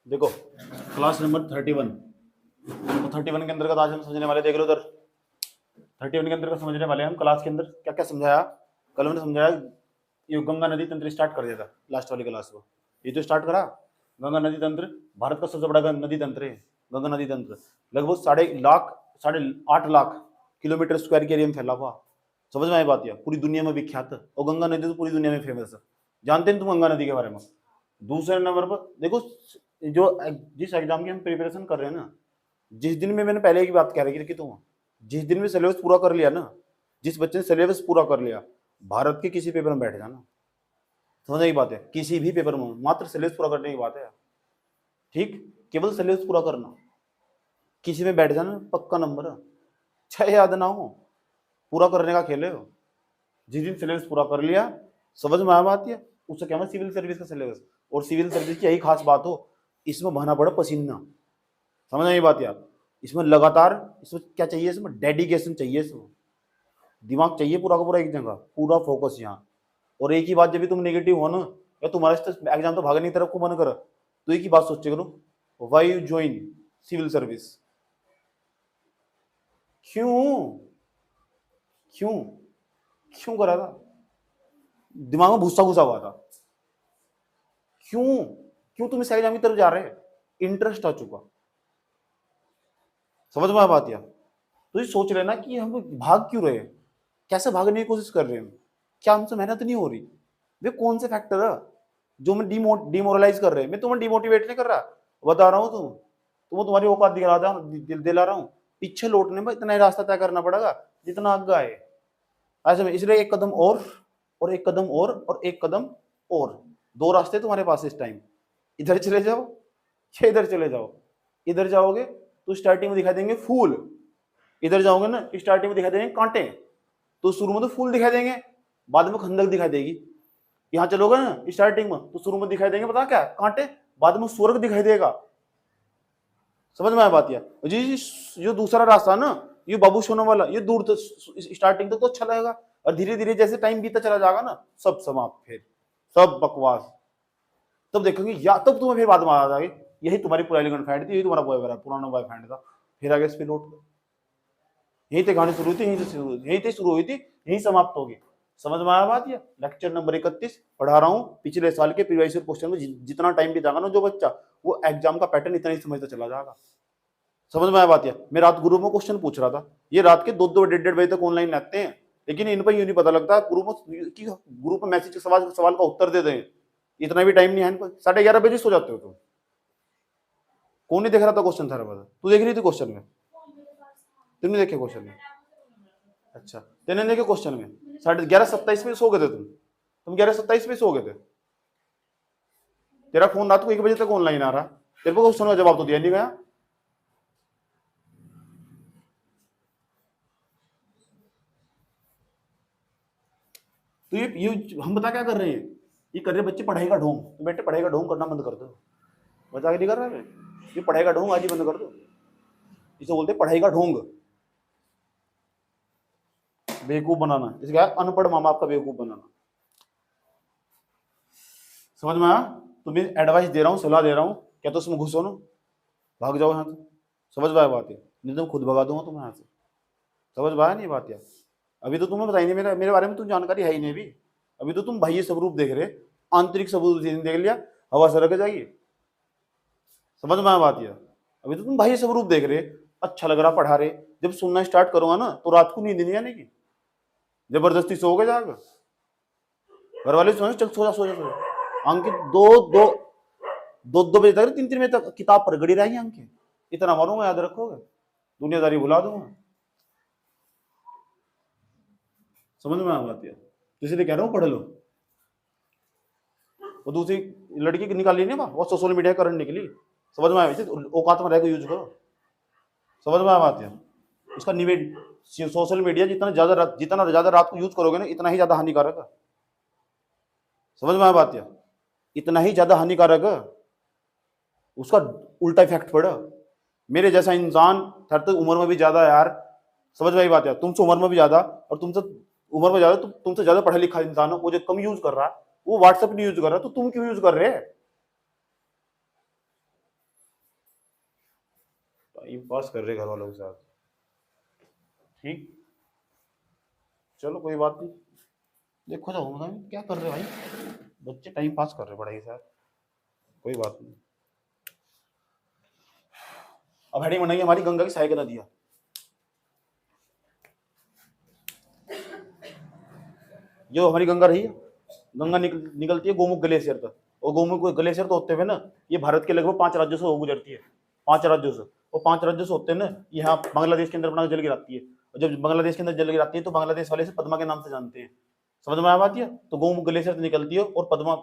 देखो class number 31, तो 31 के अंतर्गत आज हम समझने वाले, देख लो उधर 31 के अंतर्गत समझने वाले हम क्लास के अंदर क्या क्या समझाया। कल हमने समझाया ये गंगा नदी तंत्र स्टार्ट कर दिया था लास्ट वाली क्लास को, ये तो स्टार्ट करा। गंगा नदी तंत्र भारत का सबसे बड़ा नदी तंत्र है। गंगा नदी तंत्र लगभग 8.5 लाख किलोमीटर स्क्वायर के एरिया में फैला हुआ। समझ में आई बात? या पूरी दुनिया में विख्यात है, और गंगा नदी तो पूरी दुनिया में फेमस है। जानते हैं तुम गंगा नदी के बारे में? दूसरे नंबर पर देखो, जो जिस एग्जाम की हम प्रिपरेशन कर रहे हैं ना, जिस दिन में मैंने पहले की बात कह रही थी कि तुम जिस दिन में सिलेबस पूरा कर लिया ना, जिस बच्चे ने सिलेबस पूरा कर लिया, भारत के किसी पेपर में बैठ जाना। समझने की बात है? किसी भी पेपर में मात्र सिलेबस पूरा करने की बात है। ठीक, केवल सिलेबस पूरा करना, किसी में बैठ जाना, पक्का नंबर है। चाहे याद ना हो, पूरा करने का खेल है। जिस दिन सिलेबस पूरा कर लिया, समझ में आ बात है, उससे क्या है सिविल सर्विस का सिलेबस। और सिविल सर्विस की यही खास बात हो, इसमें बहाना पड़ा पसीना। समझ आई बात यार? इसमें लगातार, इसमें क्या चाहिए, इसमें डेडिकेशन चाहिए, इसमें दिमाग चाहिए पूरा का पूरा एक जगह, पूरा फोकस यहाँ। और एक ही बात, जब भी तुम नेगेटिव हो ना, या तुम्हारा एग्जाम तो भागने की तरफ को मन कर, तो एक ही बात सोचे करो, why you join civil service? क्यों क्यों क्यों करा था? दिमाग में भूसा घुसा हुआ था। क्यों क्यों तुम इस एग्जाम की तरफ जा रहे हैं? इंटरेस्ट आ चुका। समझ में आ बात? या तो ये सोच रहे ना कि हम भाग क्यों रहे हैं, कैसे भागने की कोशिश कर रहे हैं, क्या हमसे मेहनत नहीं हो रही? वे कौन से फैक्टर है जो मैं डिमोरलाइज कर रहे हैं? मैं तुम्हें डिमोटिवेट नहीं कर रहा, बता रहा हूँ तुम्हारी औकात दिला रहा हूँ। पीछे लौटने में इतना ही रास्ता तय करना पड़ेगा जितना आगे आए। ऐसे में इसलिए एक कदम और एक कदम और एक कदम और, दो रास्ते तुम्हारे पास इस टाइम। इधर चले जाओ या इधर चले जाओ। इधर जाओगे तो स्टार्टिंग में दिखाई देंगे फूल, इधर जाओगे ना स्टार्टिंग में दिखाई देंगे कांटे। तो शुरू में तो फूल दिखाई देंगे, बाद में खंदक दिखाई देगी। यहाँ चलोगे ना स्टार्टिंग में, तो शुरू में दिखाई देंगे पता क्या, कांटे, बाद में स्वर्ग दिखाई देगा। समझ में आया बात? या जी जो दूसरा रास्ता ना, ये बाबू सोना वाला, ये दूर तो स्टार्टिंग तो अच्छा लगेगा, और धीरे धीरे जैसे टाइम बीतता चला जाएगा ना, सब समाप्त, फिर सब बकवास। तब देखोगे या तब तुम्हें फिर बाद में आ जाएगी, यही तुम्हारी पुरानी गर्लफ्रेंड थी, यही तुम्हारा पुराना बॉयफ्रेंड था, फिर आगे इस पे लौट गए। यही से कहानी शुरू हुई थी, यही शुरू हुई थी, यही समाप्त होगी। समझ में आया बात? ये लेक्चर नंबर 31 पढ़ा रहा हूँ, पिछले साल के प्रीवियस ईयर क्वेश्चन में जितना टाइम भी जाएगा ना जो बच्चा, वो एग्जाम का पैटर्न इतना ही समझता चला जाएगा। समझ में आया बात? ये मैं रात ग्रुप में क्वेश्चन पूछ रहा था, ये रात के 2-2 1:30 बजे तक ऑनलाइन रहते हैं, लेकिन इन पर यूं नहीं पता लगता ग्रुप में मैसेज सवाल का उत्तर दे दें, इतना भी टाइम नहीं है इनको। 11:30 बजे सो जाते हो तुम। कौन नहीं देख रहा था क्वेश्चन? सारा बता, तू देख रही थी क्वेश्चन में? तुमने देखे क्वेश्चन में? अच्छा, तेने देखे क्वेश्चन में? 11:27 में सो गए थे तुम 11:27 में सो गए थे। तेरा फोन रात को 1 बजे तक ऑनलाइन आ रहा, तेरे को क्वेश्चन का जवाब तो दिया नहीं गया। तो ये हम बता क्या कर रहे हैं, ये कर रहे बच्चे पढ़ाई का ढोंग। तो बेटे पढ़ाई का ढोंग करना बंद कर दो, बता के नहीं कर रहा है, ये पढ़ाई का ढोंग आज ही बंद कर दो। इसे बोलते पढ़ाई का ढोंग, बेवकूफ बनाना, इसे क्या, अनपढ़ माँ बाप का बेवकूफ बनाना। समझ में आया? तुम्हें एडवाइस दे रहा हूँ, सलाह दे रहा हूँ, क्या तो उसमें घुसो ना, भाग जाओ यहाँ से। समझ में आया बात? है नहीं तो खुद भगा दूंगा तुम्हें यहाँ से। समझ में आया नहीं बात? यार अभी तो तुम्हें बताई नहीं, मेरे बारे में तुम जानकारी है ही नहीं। अभी अभी तो तुम बाह्य स्वरूप देख रहे, आंतरिक स्वरूप देख लिया, हवा सरक जाएगी। समझ में आया बात? यार अभी तो तुम बाह्य स्वरूप देख रहे, अच्छा लग रहा पढ़ा रहे, जब सुनना स्टार्ट करूंगा ना तो रात को नींद नहीं आने की, जबरदस्ती सो गए जाकर। घर वाले सोचे चल सो जा सो जा। अंकित 2 बजे तक, 3 बजे तक किताब पर गड़ी रहेगी अंकित, इतना मारूंगा याद रखोगे, दुनियादारी भुला दूंगा। समझ में आ बात? यार इसलिए कह रहा हूँ पढ़ लो। वो दूसरी लड़की निकाल ली ना वो सोशल मीडिया करने के लिए। समझ में आया? औकात में रहकर यूज करो। समझ में आ बात? यार उसका निवेद, सोशल मीडिया जितना ज्यादा रात को यूज करोगे ना, इतना ही ज्यादा हानिकारक है। समझ में आया बात? यार इतना ही ज्यादा हानिकारक है, उसका उल्टा इफेक्ट पड़ा। मेरे जैसा इंसान तो उम्र में भी ज्यादा यार, समझ में आई बात? यार तुमसे उम्र में भी ज्यादा, और तुमसे उम्र में ज्यादा, तुमसे ज्यादा पढ़ा लिखा इंसान हो, वो जो कम यूज कर रहा है, वो व्हाट्सएप नहीं यूज कर रहा, तो तुम क्यों यूज कर रहे हैं? टाइम पास कर रहे घर वालों के साथ। ठीक, चलो कोई बात नहीं, देखो जाऊंगा मैं क्या कर रहे भाई, बच्चे टाइम पास कर रहे पढ़ाई के साथ, कोई बात नहीं। अब हेडिंग बनाएंगे हमारी गंगा की सहायक नदियां। जो हमारी गंगा रही है, गंगा निकलती है गोमुख ग्लेशियर तक, और गोमुख ग्लेशियर तो होते हुए ना ये भारत के लगभग 5 राज्यों से हो गुजरती है, 5 राज्यों से, और 5 राज्यों से होते हैं ना यहाँ बांग्लादेश के अंदर अपना जल गिराती है, और जब बांग्लादेश के अंदर जल गिराती है तो बांग्लादेश वाले से पद्मा के नाम से जानते हैं। समझ में आ बात है? तो गोमुख ग्लेशियर से निकलती है और पद्मा,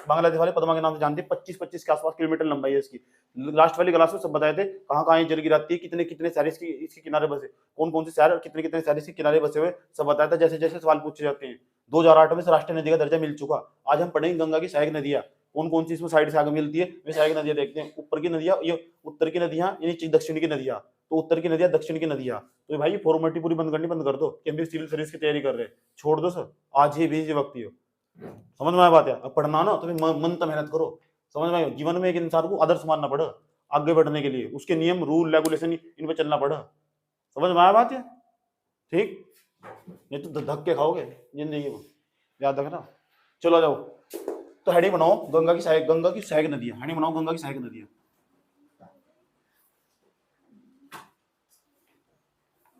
बांग्लादेश वाले पद्मा के नाम से जानते हैं। 25-25 के आसपास किलोमीटर लंबाई है इसकी। लास्ट वाली क्लास में सब बताए थे कहाँ कहाँ ये जल गिराती है, कितने कितने शहर इसके किनारे बसे, कौन कौन से शहर और कितने कितने शहर इसके किनारे बसे हुए, सब बताया था जैसे जैसे सवाल पूछे जाते हैं। 2008 में से राष्ट्रीय नदी का दर्जा मिल चुका। आज हम पढ़ेंगे गंगा की सहायक नदियां, कौन कौन सी इसमें साइड से आगे मिलती है, वे सहायक नदियां देखते हैं। ऊपर की नदियां, ये उत्तर की नदियां, यानी दक्षिण की नदियां, तो उत्तर की नदियां, दक्षिण की नदियां। तो भाई फॉर्मेलिटी पूरी बंद करनी बंद कर दो कि हम भी सिविल सर्विस की तैयारी कर रहे हैं, छोड़ दो सर, आज ही भी वक्त ही हो। समझ में आया बात है? अब पढ़ना ना तो मन तो मेहनत करो। समझ में आया? जीवन में एक इंसान को आदर्श मानना पड़ा आगे बढ़ने के लिए, उसके नियम रूल रेगुलेशन इन पर चलना पड़ा। समझ में आया बात है? ठीक, नहीं तो धक्के खाओगे जिंदगी में, याद रखना। चलो आ जाओ, तो हेडिंग बनाओ गंगा की सहायक नदियां, हेडिंग बनाओ गंगा की सहायक नदियां।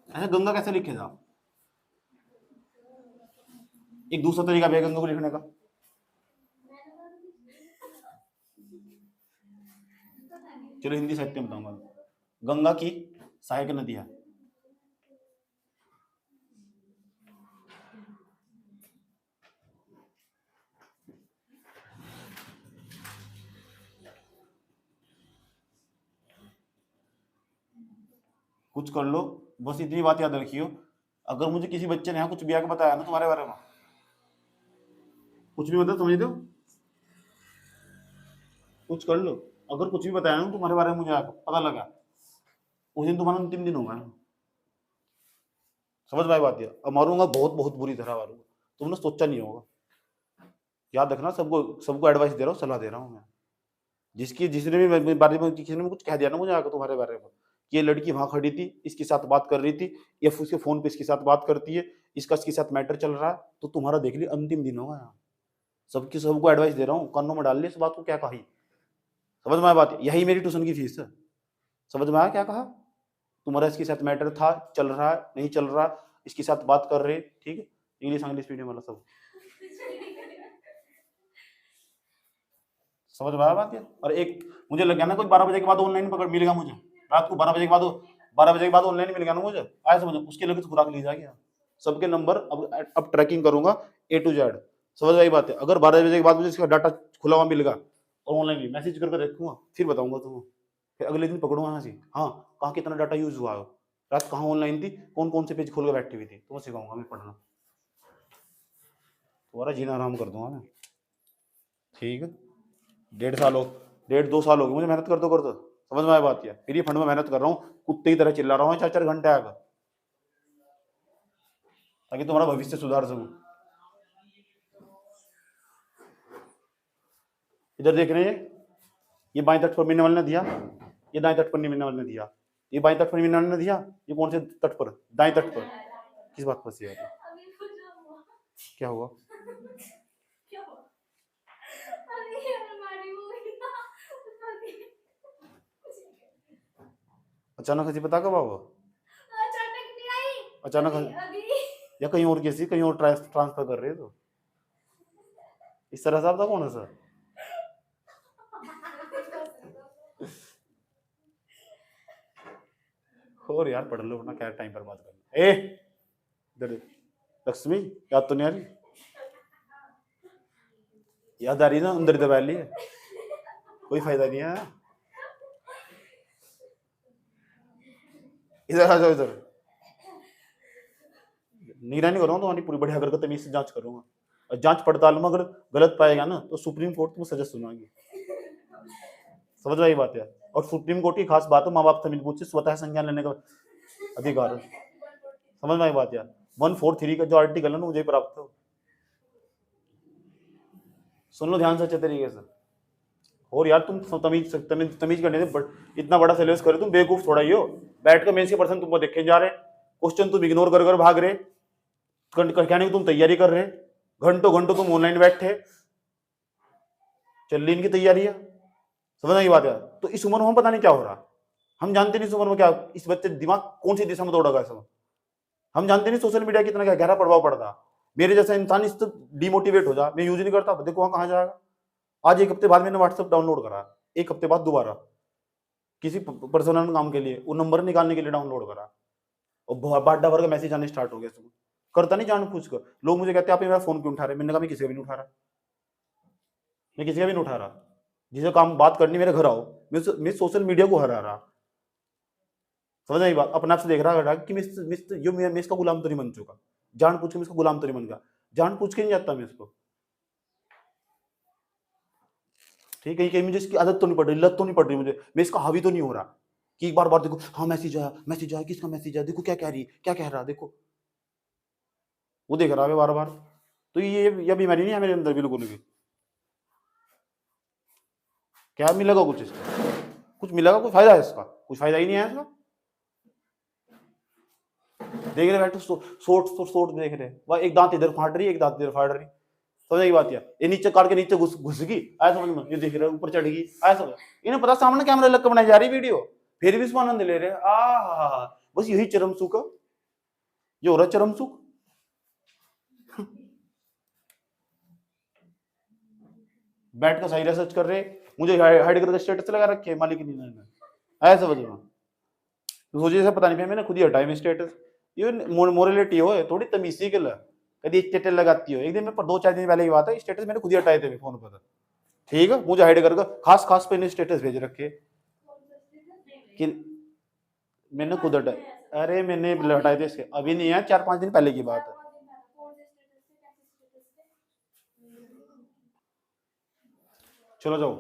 ऐसे गंगा कैसे लिखेगा? एक दूसरा तरीका भी है गंगा को लिखने का। चलो हिंदी साहित्य में बताऊंगा, गंगा की सहायक नदियां। कुछ कर लो, बस इतनी बात याद रखियो, अगर मुझे किसी बच्चे ने यहाँ कुछ भी आके बताया ना तुम्हारे बारे में, कुछ भी मतलब समझ दो, कुछ कर लो, अगर कुछ भी बताया ना तुम्हारे बारे में मुझे आके पता लगा, उस दिन तुम्हारा अंतिम दिन होगा। समझ में आई बात है? अब मारूंगा बहुत बहुत बुरी तरह मारूंगा, तुमने सोचा नहीं होगा। याद रखना, सबको सबको एडवाइस दे रहा हूँ, सलाह दे रहा हूँ मैं। जिसकी जिसने भी मेरे बारे में किसी ने कुछ कह दिया ना मुझे आकर तुम्हारे बारे में कि ये लड़की वहां खड़ी थी, इसके साथ बात कर रही थी, या फिर उसके फोन पे इसके साथ बात करती है, इसका इसके साथ मैटर चल रहा है, तो तुम्हारा देख लिया अंतिम दिन होगा यहाँ। सबकी सबको एडवाइस दे रहा हूँ, कानों में डाल लिया इस बात को, क्या कही? समझ में आया बात? यही मेरी ट्यूशन की फीस है। समझ में आया क्या कहा? तुम्हारा इसके साथ मैटर था, चल रहा है, नहीं चल रहा, इसके साथ बात कर रहे, ठीक है? इंग्लिश इंग्लिश मीडियम वाला सब समझ में आया बात है? और एक मुझे लग गया ना कुछ 12 बजे के बाद ऑनलाइन पकड़ मिलेगा मुझे, रात को 12 बजे के बाद, 12 बजे के बाद ऑनलाइन मिलेगा ना मुझे, आया समझ, उसके लगे तो खुराक ली जाएगी। सबके नंबर अब ट्रैकिंग करूंगा ए टू जेड। समझ आई बात है? अगर 12 बजे के बाद मुझे इसका डाटा खुला हुआ मिलेगा और ऑनलाइन मैसेज करके रखूंगा, फिर बताऊंगा तुम्हें, फिर अगले दिन पकड़ूंगा यहाँ से, हाँ कहाँ कितना डाटा यूज हुआ है, रात कहाँ ऑनलाइन थी, कौन कौन से पेज खोल कर बैठी हुई थी, तुम्हें सिखाऊंगा मैं पढ़ना, तुम्हारा जीना आराम कर दूंगा मैं। ठीक है, 1.5 साल हो, 1.5-2 साल हो गए मुझे मेहनत करते करते। समझ में आया बात? क्या फिर ये फंड में मेहनत कर रहा हूँ, कुत्ते की तरह चिल्ला रहा हूँ 4-4 घंटे आकर, ताकि तुम्हारा भविष्य सुधार सकूं। इधर देख रहे हैं, ये बाएं तट पर मिलने वाले ने दिया, ये दाएं तट पर नहीं मिलने वाले ने दिया, ये बाएं तट पर मिलने वाले ने दिया, ये कौन से तट पर? दाएं तट पर। किस बात पर से? क्या हुआ? अचानक हंसी पता कब आओ? अचानक या कहीं और किसी कहीं और ट्रांसफर कर रहे हो तो इस तरह से आपका कौन है सर? और यार पढ़ लो अपना, क्या टाइम पर बात करना। ए इधर लक्ष्मी, याद तो नहीं आ रही? याद आ रही ना? अंदर दबा ली है, कोई फायदा नहीं है। इधर आ जाओ, इधर निगरानी कर रहा हूँ तुम्हारी पूरी बढ़िया हरकत, मैं इससे जांच करूंगा, और जांच पड़ताल में अगर गलत पाएगा ना तो सुप्रीम कोर्ट तुम्हें सजा सुनाएगी। समझ रही बात है? और सुप्रीम कोर्ट की खास बात है, माँ बाप से मिल पूछ स्वतः संज्ञान लेने का अधिकार है। समझ में आई बात यार? 143 का जो आर्टिकल है ना मुझे प्राप्त हो, सुन लो ध्यान से अच्छे तरीके से। और यार तुम तमीज तमीज तमीज करने से इतना बड़ा सिलेबस करे, तुम बेवकूफ थोड़ा ही हो। बैठ कर मेंस के पर्सन तुमको देखे जा रहे, क्वेश्चन तुम इग्नोर कर कर भाग रहे, कहने की तुम तैयारी कर रहे, घंटों घंटों तुम ऑनलाइन बैठे, चल रही इनकी तैयारी है। समझ नहीं बात है। तो इस उम्र में हम पता नहीं क्या हो रहा, हम जानते नहीं इस उम्र में क्या, इस बच्चे दिमाग कौन सी दिशा में दौड़ेगा इस समय, हम जानते नहीं सोशल मीडिया कितना क्या गहरा प्रभाव पड़ता। मेरे जैसा इंसान इस डिमोटिवेट हो जा, मैं यूज नहीं करता, देखो वहां कहाँ जाएगा। आज एक हफ्ते बाद मैंने व्हाट्सएप डाउनलोड करा, एक हफ्ते बाद दोबारा किसी पर्सनल काम के लिए वो नंबर निकालने के लिए डाउनलोड करा, और बाड्डा भर का मैसेज आने स्टार्ट हो गया। सुबह करता नहीं जान पूछ कर, लोग मुझे कहते हैं आप मेरा फोन क्यों उठा रहे, मैंने कहा मैं किसी का भी नहीं उठा रहा, मैं किसी का भी नहीं उठा रहा, जिसे काम बात करनी मेरे घर आओ, मैं सोशल मीडिया को हरा रहा। समझ नहीं बात, अपने आप से देख रहा कि मैं इसका गुलाम तो नहीं बन चुका, जान पूछ के मैं इसका गुलाम तो नहीं बन गया, जान पूछ के नहीं जाता मैं इसको। ठीक है, कहीं मुझे इसकी आदत तो नहीं पड़ रही, लत तो नहीं पड़ रही मुझे, मैं इसका हावी तो नहीं हो रहा कि एक बार बार देखो हाँ मैसेज आया, किसका मैसेज आया, देखो क्या कह रही, क्या कह रहा, देखो वो देख रहा है बार बार। तो ये बीमारी नहीं है मेरे अंदर बिल्कुल भी। क्या मिलेगा कुछ इसका, कुछ मिलेगा, कुछ फायदा है इसका, कुछ फायदा ही नहीं है इसका। देख रहे बैठो सोट देख रहे, वह एक दांत इधर फाड़ रही, एक दांत इधर फाड़ रही। समझ की बात, ये नीचे काट के नीचे घुस गई, आया समझ में, ये देख रहे ऊपर चढ़ गई, आया समझ, इन्हें पता सामने कैमरा लग कर बनाई जा रही वीडियो, फिर भी इसमें आनंद ले रहे। बस यही चरम सुख, ये हो रहा चरम सुख। बैठ कर सही रिसर्च कर रहे, मुझे हाइड करके स्टेटस लगा रखे मालिक ने, आया समझ में। सोचिए से पता नहीं, मैंने खुद ही हटाया स्टेटस, ये मोरलिटी हो थोड़ी तमीजी के लिए कभी स्टेटस लगाती हो। एक दिन में 2-4 दिन पहले की बात है, स्टेटस मैंने खुद ही हटाए थे फोन पर, ठीक है, मुझे हाइड करके खास पे स्टेटस भेज रखे कि मैंने खुद हटाए, अरे मैंने हटाए थे इसके, अभी नहीं है, 4-5 दिन पहले की बात है। चलो जाओ,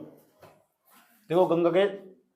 देखो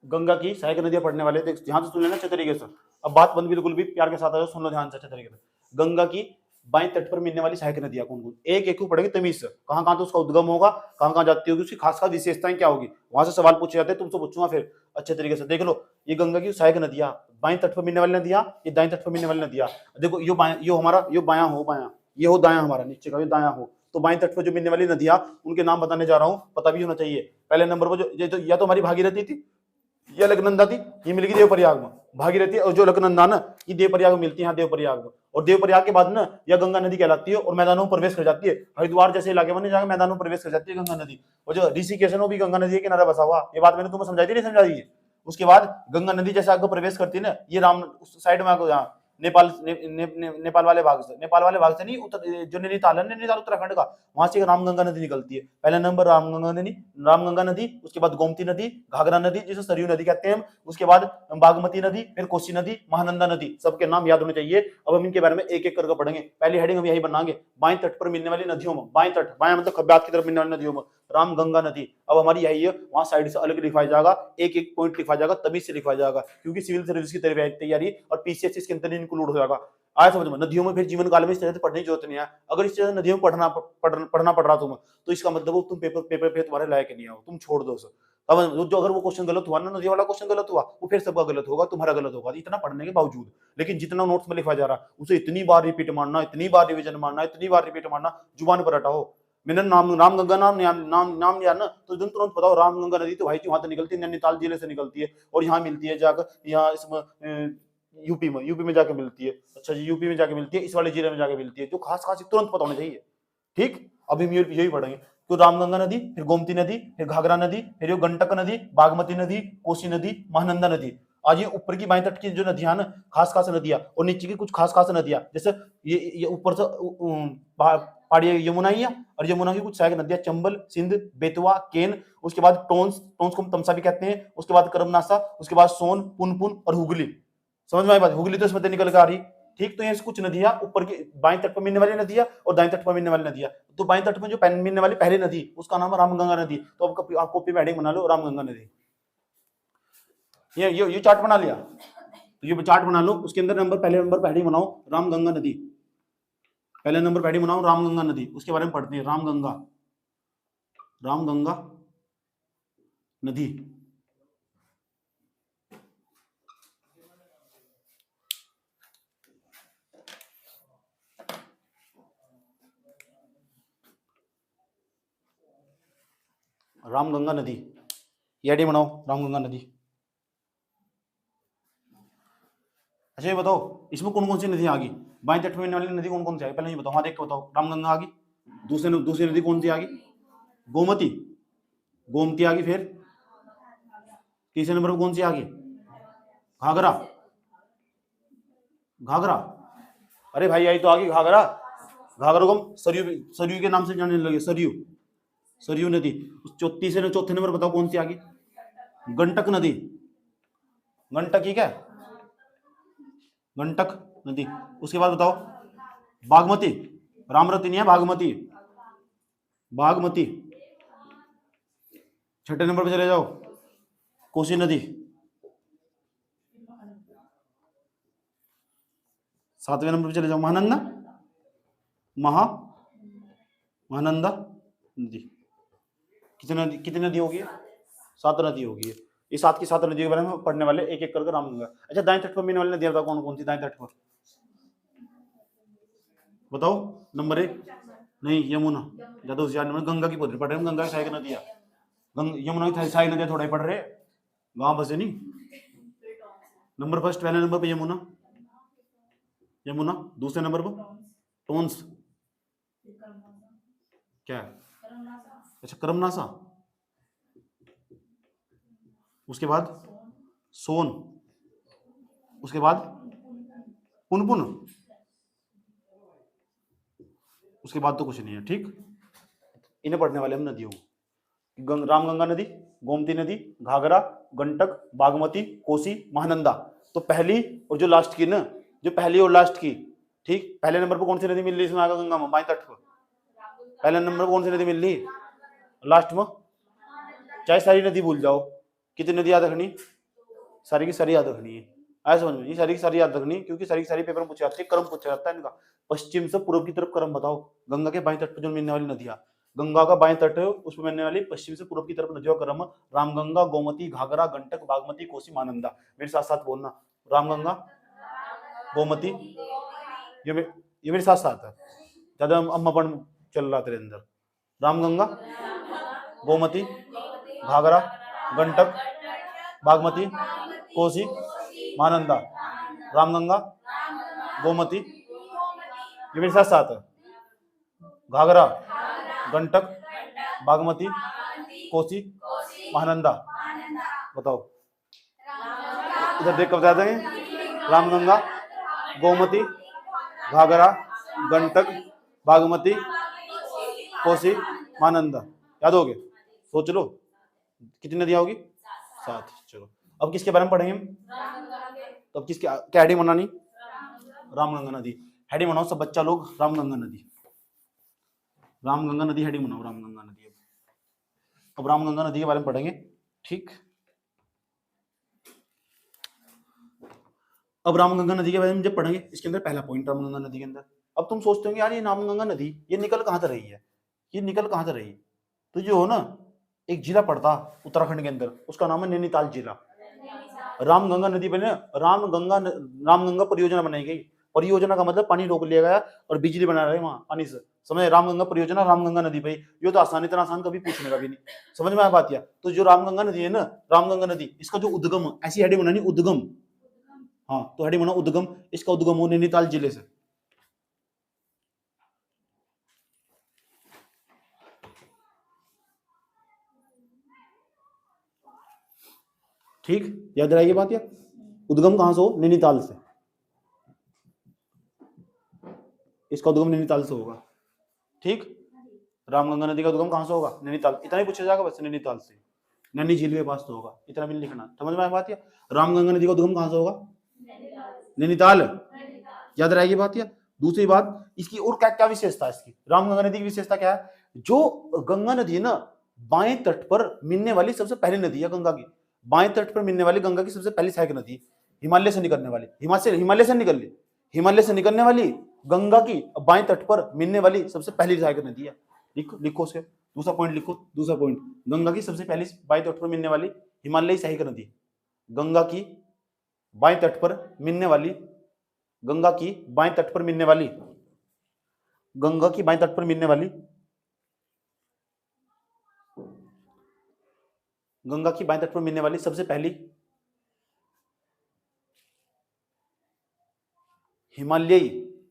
गंगा की सहायक नदियां पढ़ने वाले ध्यान से सुन लेना अच्छे तरीके से, अब बात बंद बिल्कुल भी प्यार के साथ आ जाओ, सुन लो ध्यान से अच्छे तरीके से। गंगा की बाएं तट पर मिलने वाली सहायक नदियां कौन कौन, एक एक को पढ़ेंगे तमीज से, कहां कहां तो उसका उद्गम होगा, कहां कहां जाती होगी, उसकी खास खास विशेषताएं क्या होगी, वहां से सवाल पूछे जाते हैं, तुमसे पूछूंगा फिर अच्छे तरीके से। देख लो, ये गंगा की सहायक नदियां, बाएं तट पर मिलने वाली नदियां, ये दाएं तट पर मिलने वाली नदियां। देखो यो हमारा यो बायां हो, बायां ये हो, दायां हमारा नीचे का ये दायां हो, तो बाएं तट पर जो मिलने वाली नदियां उनके नाम बताने जा रहा हूं, पता भी होना चाहिए। पहले नंबर पर जो या तो हमारी भागीरथी थी, ये अलकनंदा थी, ये मिल गई देवप्रयाग में, भागीरथी और जो अलकनंदा ना ये देवप्रयाग में मिलती है, देवप्रयाग में, और देवप्रयाग के बाद ना यह गंगा नदी कहलाती है और मैदानों में प्रवेश कर जाती है, हरिद्वार जैसे इलाके में जाकर मैदानों में प्रवेश कर जाती है गंगा नदी। और जो ऋषिकेश है वो भी गंगा नदी के किनारे बसा हुआ, ये बात मैंने तुम्हें समझाई थी नहीं समझाई है। उसके बाद गंगा नदी जैसे आगे प्रवेश करती है ना, ये राम उस साइड में आगे नेपाल वाले भाग से नहीं, उत्तर जो नैनीताल है, नैनीताल उत्तराखंड का, वहां से रामगंगा नदी निकलती है। पहला नंबर रामगंगा नदी, उसके बाद गोमती नदी, घाघरा नदी जिसे सरयू नदी कहते हैं, उसके बाद बागमती नदी, फिर कोसी नदी, महानंदा नदी, सबके नाम याद होने चाहिए। अब हम इनके बारे में एक एक करके पढ़ेंगे। पहली हेडिंग हम यही बनाएंगे, बाएं तट पर मिलने वाली नदियों में, बाएं तट, बाएं मतलब खब्यात की तरफ मिलने वाली नदियों में रामगंगा नदी। अब हमारी यही है, वहां साइड से अलग लिखवाया जाएगा, एक एक पॉइंट लिखवाया जाएगा, तभी से लिखवाया जाएगा, क्योंकि सिविल सर्विस की तैयारी और पीसीएस इसके अंदर इंक्लूड हो जाएगा। आया समझ में, नदियों में फिर जीवन काल में इस तरह से पढ़ने की जरूरत नहीं है। अगर इस तरह नदियों में पढ़ना पड़ रहा तुम्हें, तो इसका मतलब तुम पेपर पे तुम्हारे लायक नहीं हो, तुम छोड़ दो उसे। अब जो अगर वो क्वेश्चन गलत हुआ ना, नदी वाला क्वेश्चन गलत हुआ, वो फिर सबका गलत होगा, तुम्हारा गलत होगा, इतना पढ़ने के बावजूद। लेकिन जितना नोट्स में लिखा जा रहा उसे इतनी बार रिपीट मारना, इतनी बार रिविजन मारना, इतनी बार रिपीट मारना, जुबान पर हटाओ। मैंने रामगंगा नाम लिया ना, तो तुरंत बताओ रामगंगा नदी तो भाई वहां तो निकलती है, नैनीताल जिले से निकलती है, और यहाँ मिलती है जाकर, यहाँ इसमें यूपी में जाके मिलती है। अच्छा जी, यूपी में जाके मिलती है, इस वाले जिले में जाके मिलती है, जो खास तुरंत पता होना चाहिए। ठीक, अभी हम यही पढ़ेंगे। तो रामगंगा नदी, फिर गोमती नदी, फिर घाघरा नदी, फिर गंडक नदी, बागमती नदी, कोसी नदी, महानंदा नदी। आज ये ऊपर की बाएं तट की जो नदियां ना, खास नदियां, और नीचे की कुछ खास नदियां, जैसे ये ऊपर से पहाड़ी यमुना ही है, और यमुना की कुछ सहायक नदियां चंबल, सिंध, बेतवा, केन, उसके बाद टोंस को हम तमसा भी कहते हैं, उसके बाद करमनासा, उसके बाद सोन, पुनपुन और हुगली। समझ में आई बात, हुगली तो इसमें निकल के आ रही। ठीक, तो ये कुछ नदियां ऊपर की बाएं तट पर मिलने वाली नदियां और दाएं तट पर मिलने वाली नदियां। तो बाएं तट में जो मिलने वाली पहली नदी, उसका नाम है रामगंगा नदी। तो आप कॉपी में हेडिंग बना लो, रामगंगा नदी। ये चार्ट बना लिया, तो ये चार्ट बना लो, उसके अंदर पहले नंबर पर हेडिंग बनाओ रामगंगा नदी, पहले नंबर पर हेडिंग बनाओ रामगंगा नदी, उसके बारे में पढ़ते हैं। रामगंगा नदी। रामगंगा नदी, ये बनाओ रामगंगा नदी। अच्छा ये बताओ इसमें कौन कौन सी नदी आ गई, बाएं तट में मिलने वाली नदी कौन कौन सी आई, पहले ये बताओ। हाँ देख के बताओ, रामगंगा आ गई, दूसरी नदी कौन सी आ गई, गोमती, गोमती आ गई, फिर तीसरे नंबर पर कौन सी आ गई, घाघरा, घाघरा, अरे भाई आई तो आ गई घाघरा, घाघरा को हम सरयू, सरयू के नाम से जानने लगे, सरयू, सरयू नदी। चौथे नंबर बताओ कौन सी आ गई, गंडक नदी, गंडक ठीक है, गंडक नदी। उसके बाद बताओ बागमती, रामरती नहीं है, बागमती, बागमती। छठे नंबर पे चले जाओ कोसी नदी, सातवें नंबर पे चले जाओ महानंदा, महानंदा नदी। कितनी नदी होगी, 7 नदी होगी। ये 7 की 7 नदियों के बारे में पढ़ने वाले एक एक करके रामगंगा। अच्छा दाएं तट पर मिलने वाली नदियां बताओ कौन कौन सी दाएं तट पर, बताओ। नंबर 1 नहीं, यमुना, ज्यादा होशियार नहीं, गंगा की पढ़ रहे हैं, गंगा की सहायक नदियां, यमुना की सहायक नदियां थोड़ा ही पढ़ रहे, गांव बसे नहीं। नंबर फर्स्ट, पहले नंबर पे यमुना, यमुना। दूसरे नंबर पर टोन्स, क्या है, अच्छा करमनासा। उसके बाद सोन, उसके बाद पुनपुन, उसके बाद तो कुछ नहीं है। ठीक, इन्हें पढ़ने वाले हम नदियों, रामगंगा नदी, गोमती नदी, घाघरा, गंडक, बागमती, कोसी, महानंदा। तो पहली और जो लास्ट की ना, जो पहली और लास्ट की, ठीक, पहले नंबर पर कौन सी नदी मिल रही इसमें आगे गंगा में बाएं तट पर, पहले नंबर पर कौन सी नदी मिल रही, लास्ट में, चाहे सारी नदी भूल जाओ, कितनी नदी याद रखनी, सारी की सारी याद रखनी है, ऐसा समझ में, सारी की सारी याद रखनी, क्योंकि सारी की सारी पेपर में पूछे जाते हैं, क्रम पूछा जाता है इनका। पश्चिम से पूर्व की तरफ क्रम बताओ, गंगा के बाएं तट पर जो मिलने वाली नदियां, गंगा का बाएं तट है उसमें मिलने वाली पश्चिम से पूर्व की तरफ नदियों का क्रम, रामगंगा, गोमती, घाघरा, गंडक, बागमती, कोसी, महानंदा। मेरे साथ साथ बोलना, रामगंगा, गोमती, ये मेरे साथ साथ है, ज्यादा अम्मापन चल रहा तेरे अंदर। रामगंगा, गोमती, घाघरा, गंडक, बागमती, कोसी, महानंदा। रामगंगा, गोमती, ये मेरे साथ साथ है, घाघरा, गंडक, बागमती, कोसी, महानंदा। बताओ, इधर देख कर बता देंगे, रामगंगा, गोमती, घाघरा, गंडक, बागमती, कोसी, महानंदा। याद हो गए, सोच लो कितनी नदियां होगी, 7। चलो अब किसके बारे में पढ़ेंगे हम, तो अब किसके, क्या हेडिंग बनानी, रामगंगा नदी। हेडिंग बनाओ सब बच्चा लोग, रामगंगा नदी, रामगंगा नदी हेडिंग बनाओ, रामगंगा नदी। अब रामगंगा नदी के बारे में पढ़ेंगे, ठीक। अब रामगंगा नदी के बारे में जब पढ़ेंगे, इसके अंदर पहला पॉइंट रामगंगा नदी के अंदर। अब तुम सोचते होंगे यार ये रामगंगा नदी ये निकल कहां से रही है, ये निकल कहां से रही, तो जो हो ना एक जिला पड़ता उत्तराखंड के अंदर, उसका नाम है नैनीताल जिला। रामगंगा नदी पर ना रामगंगा परियोजना बनाई गई, परियोजना का मतलब पानी रोक लिया गया और बिजली बना रहे वहां पानी से, समझ, रामगंगा परियोजना रामगंगा नदी पे। ये तो आसान, इतना आसान कभी पूछने का भी नहीं, समझ में आ बात। या तो जो रामगंगा नदी है ना, रामगंगा नदी, इसका जो उद्गम, ऐसी हेडिंग बनानी, उद्गम, हाँ तो हेडिंग बना उद्गम, इसका उद्गम हो नैनीताल जिले से। ठीक, याद रहिए बात। या उद्गम कहां से हो, नैनीताल से, इसका उद्गम नैनीताल से होगा। ठीक, रामगंगा नदी का उद्गम कहां से होगा, नैनीताल, इतना ही पूछा जाएगा बस, नैनीताल से, नैनी झील के पास तो होगा, इतना भी लिखना, समझ में आया बात। या रामगंगा नदी का उद्गम कहां से होगा, नैनीताल, याद रहेगी बात। या दूसरी बात, इसकी और क्या क्या विशेषता है, इसकी रामगंगा नदी की विशेषता क्या है, जो गंगा नदी है ना, बाएं तट पर मिलने वाली सबसे पहली नदी है गंगा की, बाएं तट पर मिलने वाली गंगा की सबसे पहली सहायक नदी, हिमालय से निकलने वाली, हिमालय से निकलने वाली गंगा की बाएं तट पर मिलने वाली सबसे पहली सहायक नदी है। लिखो उसे, दूसरा पॉइंट लिखो, दूसरा पॉइंट, गंगा की सबसे पहली बाएं तट पर मिलने वाली हिमालयी सहायक नदी, गंगा की बाएं तट पर मिलने वाली, गंगा की बाएं तट पर मिलने वाली, गंगा की बाएं तट पर मिलने वाली, गंगा की बाएं तट पर मिलने वाली सबसे पहली हिमालयी,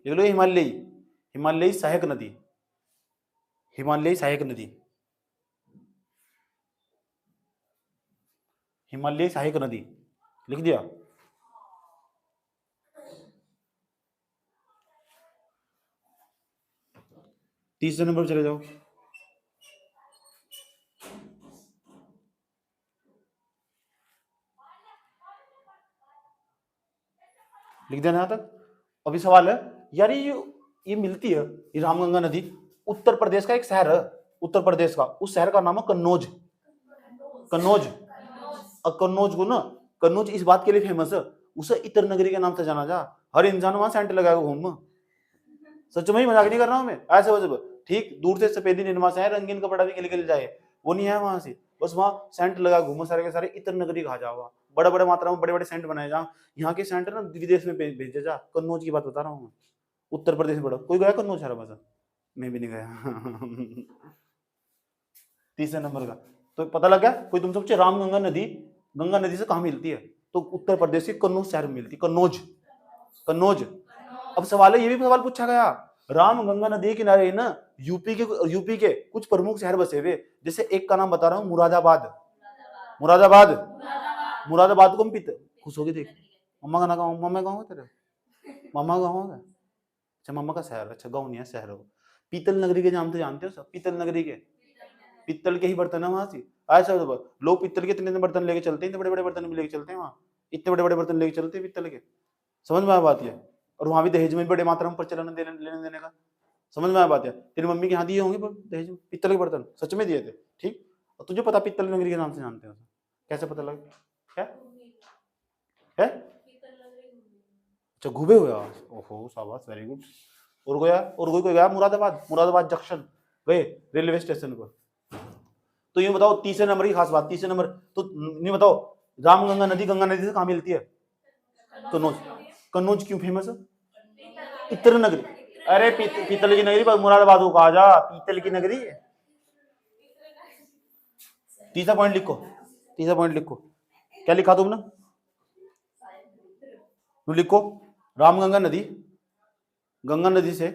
लिख लो हिमालयी, हिमालयी सहायक नदी, हिमालयी सहायक नदी, हिमालयी सहायक नदी, लिख दिया। तीसरे नंबर पर चले जाओ। लिख देना यहां तक। अभी सवाल है यार, ये मिलती है, ये रामगंगा नदी उत्तर प्रदेश का एक शहर है, उत्तर प्रदेश का, उस शहर का नाम है कन्नौज, कन्नौज। और कन्नौज को ना, कन्नौज इस बात के लिए फेमस है, उसे इतर नगरी के नाम से जाना जा, हर इंसान वहां सेंट लगाएगा घूम, सच में ही मजाक नहीं कर रहा हूं मैं, ऐसे वजह ठीक, दूर से सफेदी निर्मा से है, रंगीन कपड़ा भी खिल जाए, वो नहीं है वहां से, बस वहां सेंट लगा घूमो सारे के सारे, इतर नगरी कहा जा, वहां बड़े बड़े मात्रा में बड़े बड़े सेंट बनाए जा, यहाँ के सेंट ना विदेश में भेजे जा, कन्नौज की बात बता रहा हूँ मैं, उत्तर प्रदेश में बड़ा, कोई गया कन्नौज हरा बसा, मैं भी नहीं गया। तीसरे नंबर का तो पता लग गया, कोई तुम सोचे रामगंगा नदी, गंगा नदी से कहां मिलती है, तो उत्तर प्रदेश के कन्नौज शहर में मिलती, कन्नौज, कन्नौज। अब सवाल है, ये भी सवाल पूछा गया, राम गंगा नदी के किनारे ना यूपी के कुछ प्रमुख शहर बसे हुए, जैसे एक का नाम बता रहा हूँ, मुरादाबाद, मुरादाबाद, मुरादाबाद को हम खुश होगी देख, मम्मा का ना गाँव, मम्मा गाँव है तेरे, मम्मा गाँव है, अच्छा मम्मा का शहर, अच्छा गाँव नहीं है शहर हो। पीतल नगरी के नाम तो जानते हो सब, पीतल नगरी के, पीतल के ही बर्तन है वहां से, ऐसा लोग पीतल के इतने बर्तन लेके चलते हैं, इतने बड़े बड़े बर्तन भी लेके चलते हैं वहां, इतने बड़े बड़े बर्तन लेके चलते हैं पीतल के, समझ में आ बात है। और वहां भी दहेज में बड़े मात्रा में प्रचलन लेने देने का, समझ में आ बात है। तेरी मम्मी के यहाँ दिए होंगे दहेज में पीतल के बर्तन, सच में दिए थे, ठीक, और तुझे पता पीतल नगरी के नाम से जानते हो, कैसे पता लगा, क्या है, अच्छा घूमे हुए आज, ओहो शाबाश, वेरी गुड। और गया, और कोई गया मुरादाबाद, मुरादाबाद जंक्शन गए रेलवे स्टेशन पर। तो ये बताओ तीसरे नंबर की खास बात, तीसरे नंबर तो नहीं बताओ, रामगंगा नदी गंगा नदी से कहां मिलती है, कन्नौज, कन्नौज क्यों फेमस है, इतर नगरी, अरे पीतल की नगरी, पर मुरादाबाद को कहा जा पीतल की नगरी। तीसरा पॉइंट लिखो, तीसरा पॉइंट लिखो, क्या लिखा तुमने, तुम लिखो, रामगंगा नदी, गंगा नदी से,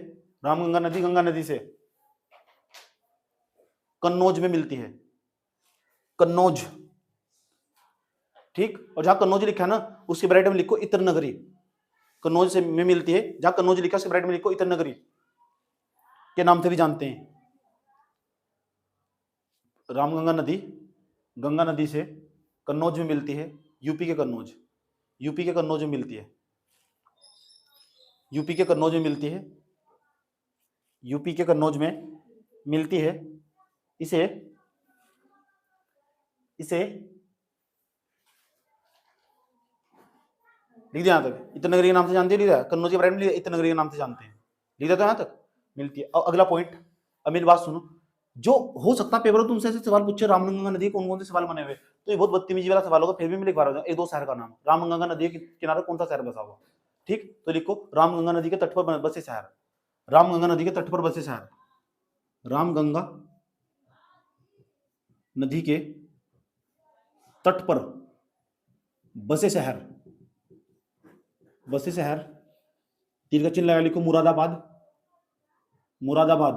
रामगंगा नदी गंगा नदी से कन्नौज में मिलती है, कन्नौज, ठीक, और जहां कन्नौज लिखा है ना उसके ब्राइट में लिखो इतर नगरी, कन्नौज से में मिलती है, जहां कन्नौज लिखा है उसके ब्राइट में लिखो इतर नगरी के नाम से भी जानते हैं। रामगंगा नदी गंगा नदी से कन्नौज में मिलती है, यूपी के कन्नौज, यूपी के कन्नौज में मिलती है, यूपी के कन्नौज में मिलती है, यूपी के कन्नौज में मिलती है, इसे इसे लिख दिया यहां तक, इतर नगरी के नाम से जानते हैं, लिख दिया कन्नौज के बारे में, इतर नगरी के नाम से जानते हैं, लिख दिया तो यहां तक मिलती है। अब अगला पॉइंट, अब मेरी बात सुनो, जो हो सकता है पेपर में तुमसे ऐसे सवाल पूछे, रामगंगा नदी कौन कौन से सवाल बने हुए, तो ये बहुत बदतमीजी वाला सवाल होगा, फिर भी मैं लिखवा रहा हूँ एक दो शहर का नाम, रामगंगा नदी के किनारे कौन सा शहर बसा हुआ, ठीक, तो लिखो रामगंगा नदी के तट पर बसे शहर, रामगंगा नदी के तट पर बसे शहर, रामगंगा नदी के तट पर बसे शहर, बसे शहर, तीर का चिन्ह लगा लिखो, मुरादाबाद, मुरादाबाद,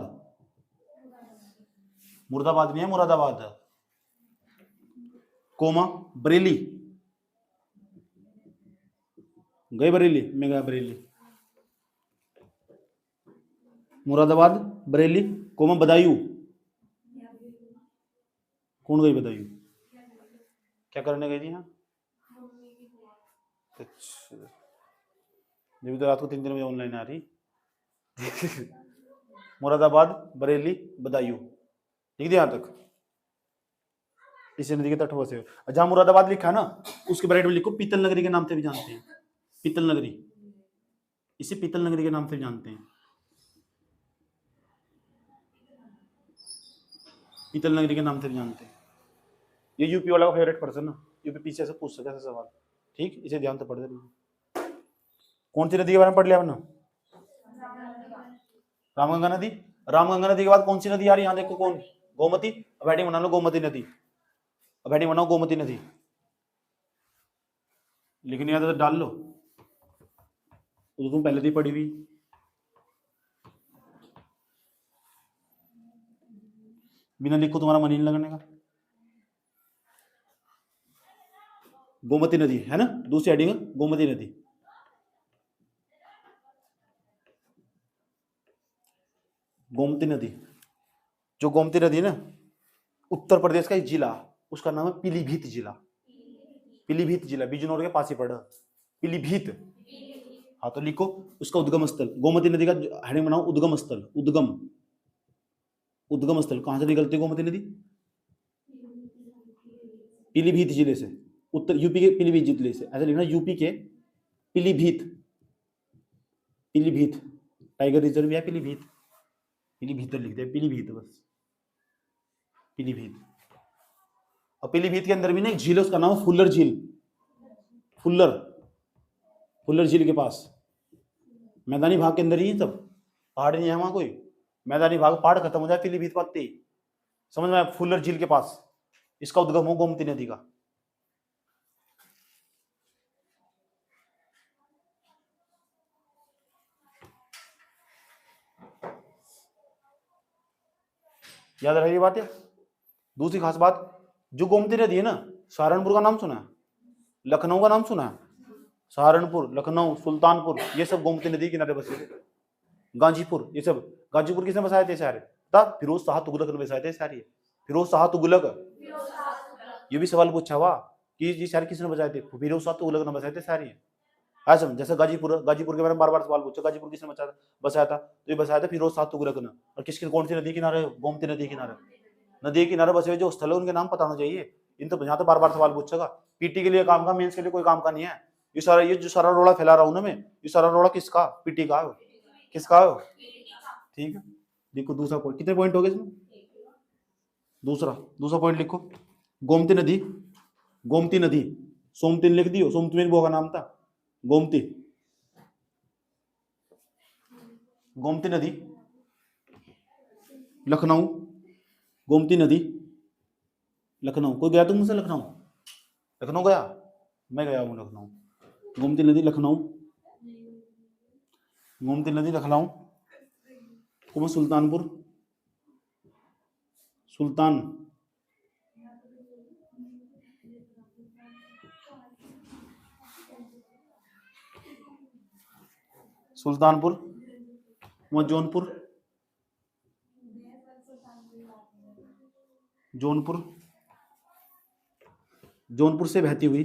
मुरादाबाद नहीं है, मुरादाबाद, कोमा बरेली, गए बरेली, मैं गया बरेली, मुरादाबाद बरेली, कोमा बदायूं, कौन गई बदायूं, क्या करने गई थी यहाँ, जब तो रात को 3 बजे ऑनलाइन आ रही। मुरादाबाद बरेली बदायूं, लिख दिया यहां तक, इसी नदी के तट पर से, जहां मुरादाबाद लिखा है ना उसके ब्राइट में लिखो पीतल नगरी के नाम से भी जानते हैं, पीतल नगरी, इसे पीतल नगरी के नाम से जानते हैं। शीतल नगरी के नाम से भी जानते हैं। ये यूपी वाला का फेवरेट पर्सन ना, यूपी पीछे से पूछ सकता है सवाल, ठीक, इसे ध्यान से पढ़ दे। कौन सी नदी के बारे में पढ़ लिया आपने? रामगंगा नदी। रामगंगा नदी के बाद कौन सी नदी आ रही है? यहाँ देखो, कौन? गोमती। अब हेडिंग बना लो गोमती नदी, अब हेडिंग बनाओ गोमती नदी, लिखने आता तो डाल लो, तो तुम पहले थी पढ़ी हुई। बिना लिखो तुम्हारा मन ही नहीं लगने का। गोमती नदी है ना, दूसरी हेडिंग गोमती नदी। गोमती नदी, जो गोमती नदी है ना, उत्तर प्रदेश का एक जिला, उसका नाम है पीलीभीत जिला। पीलीभीत जिला बिजनौर के पास ही पड़ा, पीलीभीत। हाँ तो लिखो उसका उद्गम स्थल, गोमती नदी का हेडिंग बनाओ उद्गम स्थल। उद्गम, उद्गम स्थल कहां से निकलती है गोमती नदी? पीलीभीत जिले से, उत्तर यूपी के पीलीभीत जिले से, ऐसा लिखना यूपी के पीलीभीत। पीलीभीत टाइगर रिजर्व है पीलीभीत, पीलीभीत लिख दिया, पीलीभीत बस, पीलीभीत। और पीलीभीत के अंदर भी ना एक झील है, उसका नाम है फुल्लर झील। फुल्लर, फुल्लर झील के पास, मैदानी भाग के अंदर ही सब, पहाड़ नहीं है वहां कोई, मैदानी भाग, पहाड़ खत्म हो जाए पीलीभीत पाते ही, समझ में? फुल्लर झील के पास इसका उद्गम हो गोमती नदी का। याद रही बात है। दूसरी खास बात, जो गोमती नदी है ना, सहारनपुर का नाम सुना है, लखनऊ का नाम सुना है? सहारनपुर, लखनऊ, सुल्तानपुर, ये सब गोमती नदी किनारे बसे थे। गाजीपुर, ये सब, गाजीपुर किसने बसाए थे सारे? फिरोज शाह तुगलक ने बसाए थे सारे। फिरोज शाह तुगलक, ये भी सवाल पूछा हुआ कि ये शहर किसने बसाए थे? फिरोज शाह तुगलक ने बसाए थे सारे। आज जैसे गाजीपुर, गाजीपुर के बारे में बार बार सवाल पूछा, गाजीपुर किसने बसाया था? तो ये बसाया था फिरोज शाह तुगलक ने। और किसके, कौन सी नदी किनारे? गोमती नदी किनारे। नदी किनारे बसे हुए जो स्थल है उनके नाम पता होना चाहिए। इन तो यहाँ तो बार बार सवाल पूछेगा, पीटी के लिए काम का, मेंस के लिए कोई काम का नहीं है। ये सारा, ये जो सारा रोड़ा फैला रहा हूं ना मैं, ये सारा रोड़ा किसका? पीटी का है। किसका है? ठीक है, देखो दूसरा पॉइंट, कितने पॉइंट हो गए इसमें? दूसरा, दूसरा पॉइंट लिखो, गोमती नदी, गोमती नदी, सोमती लिख दियो, सोमती मेरी बुआ का नाम था, गोमती, गोमती नदी, लखनऊ, गोमती नदी, लखनऊ। कोई गया तुम मुझसे लखनऊ? लखनऊ गया? मैं गया हूँ लखनऊ। गोमती नदी लखनऊ, गोमती नदी लखनऊ, कुमार सुल्तानपुर, सुल्तान, सुल्तानपुर, जौनपुर, जौनपुर, जौनपुर से बहती हुई,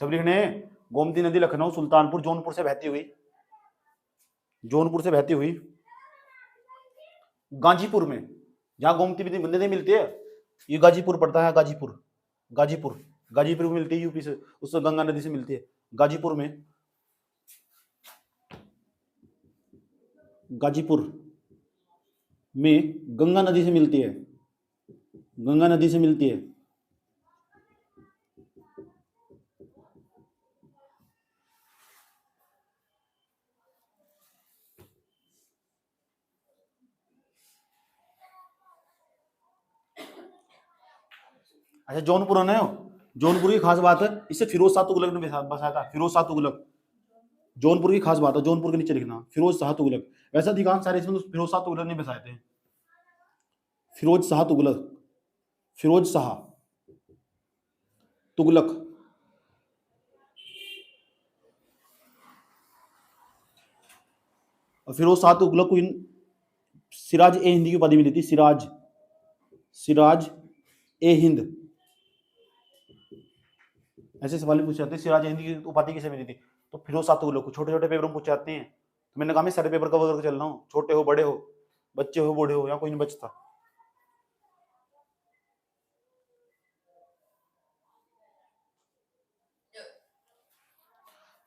सब लिखने हैं, गोमती नदी लखनऊ, सुल्तानपुर, जौनपुर से बहती हुई, जौनपुर से बहती हुई, गाजीपुर में, जहां गोमती नदी मिलती है, ये गाजीपुर पड़ता है, गाजीपुर, गाजीपुर, गाजीपुर में मिलती है यूपी से, उससे गंगा नदी से मिलती है, गाजीपुर में, गाजीपुर में गंगा नदी से मिलती है, गंगा नदी से मिलती है। अच्छा जौनपुर है ना, जौनपुर की खास बात है, इससे फिरोज शाह तुगलक ने बसाया था, फिरोज शाह तुगलक, जौनपुर की खास बात है, जौनपुर के नीचे लिखना फिरोज शाह तुगलक। वैसे अधिकांश सारे इसमें तो फिरोज शाह तुगलक ने बसाए थे, फिरोज शाह तुगलक, फिरोज शाह तुगलक। और फिरोज शाह तुगलक को सिराज ए हिंद की उपाधि मिली थी, सिराज, सिराज ए हिंद। ऐसे सवाल पूछे जाते हैं, सिराज ए हिंद की उपाधि किसे मिली थी? तो फिरोज शाह तुगलक को। छोटे छोटे पेपर में पूछे जाते हैं, तो मैंने कहा मैं सारे पेपर कवर करके चल रहा हूँ, छोटे हो बड़े हो, बच्चे हो बूढ़े हो, या कोई नहीं बचता।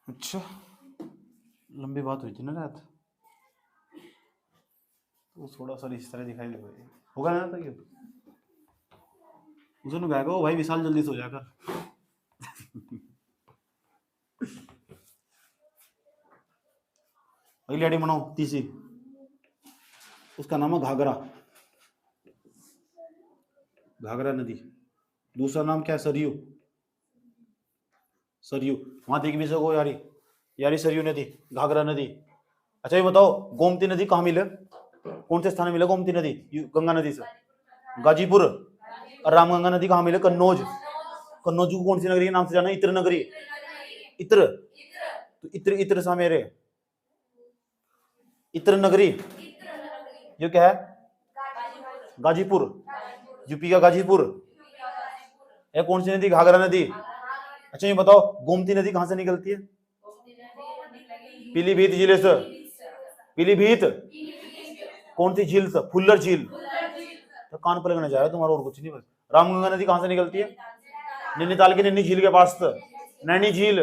अच्छा लंबी बात हुई थी ना रात, तो थोड़ा सा इस तरह दिखाई दे होगा ना, तो ये उसने कहा ओ भाई विशाल जल्दी सो जाकर। अगली हेडिंग बनाओ तीसरी, उसका नाम है घाघरा, घाघरा नदी। दूसरा नाम क्या है? सरयू, सरयू। वहां देख भी सको यारी, यारी सरयू नदी, घाघरा नदी। अच्छा ये बताओ गोमती नदी कहाँ मिले, कौन से स्थान में मिले गोमती नदी गंगा नदी से? गाजीपुर। और रामगंगा नदी कहाँ मिले? कन्नौज। कन्नौज को कौन सी नगरी के नाम से जाना? इत्र नगरी। इत्र, तो इत्र, इत्र सा मेरे, इत्र नगरी, ये क्या है? गाजीपुर, यूपी का गाजीपुर। ये कौन सी नदी? घाघरा नदी। अच्छा ये बताओ गोमती नदी कहां से निकलती है? पीलीभीत जिले से। पीलीभीत कौन सी झील से? फुल्लर झील। तो कान पर लगना चाहिए तुम्हारा, और कुछ नहीं बस। रामगंगा नदी कहां से निकलती है? नैनीताल की नैनी झील के पास से। नैनी झील,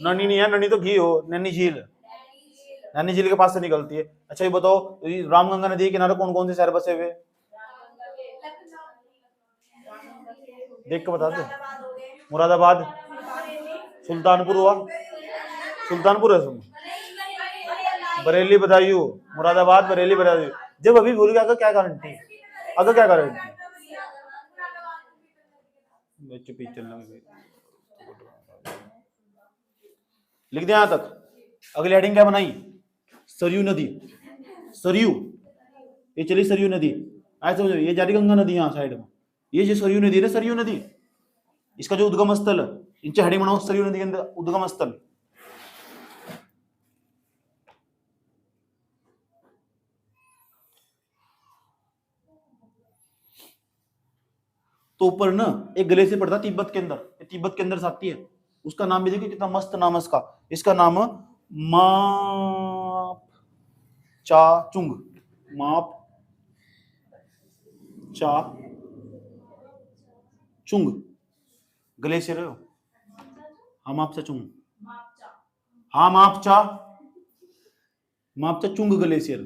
नैनी नहीं है, नैनी तो घी हो, नैनी झील, नैनी झील के पास से निकलती है। अच्छा ये बताओ रामगंगा नदी के किनारे कौन कौन से शहर बसे हुए? देख के बता दो। मुरादाबाद, सुल्तानपुर हुआ, सुल्तानपुर है तुम, बरेली, बदायूं, मुरादाबाद, बरेली, बदायूं। जब अभी भूल गया, क्या गारंटी? अगर क्या गारंटी? लिख दिया यहां तक। अगली हेडिंग क्या बनाई? सरयू नदी, सरयू, ये चली सरयू नदी। आए समझो, ये जा रही गंगा नदी यहाँ साइड में, ये जो सरयू नदी है ना, सरयू नदी, इसका जो उद्गम स्थल, इनसे हेडिंग बनाओ सरयू नदी के अंदर उद्गम स्थल। तो ऊपर ना एक ग्लेशियर पड़ता है तिब्बत के अंदर, तिब्बत के अंदर से आती है, उसका नाम भी देखिए कितना मस्त नाम है इसका। इसका नाम माप चा चुंग, माप चा चुंग ग्लेशियर है। हाँ मापचा चुंग, हाँ मापचा, मापचा चुंग ग्लेशियर,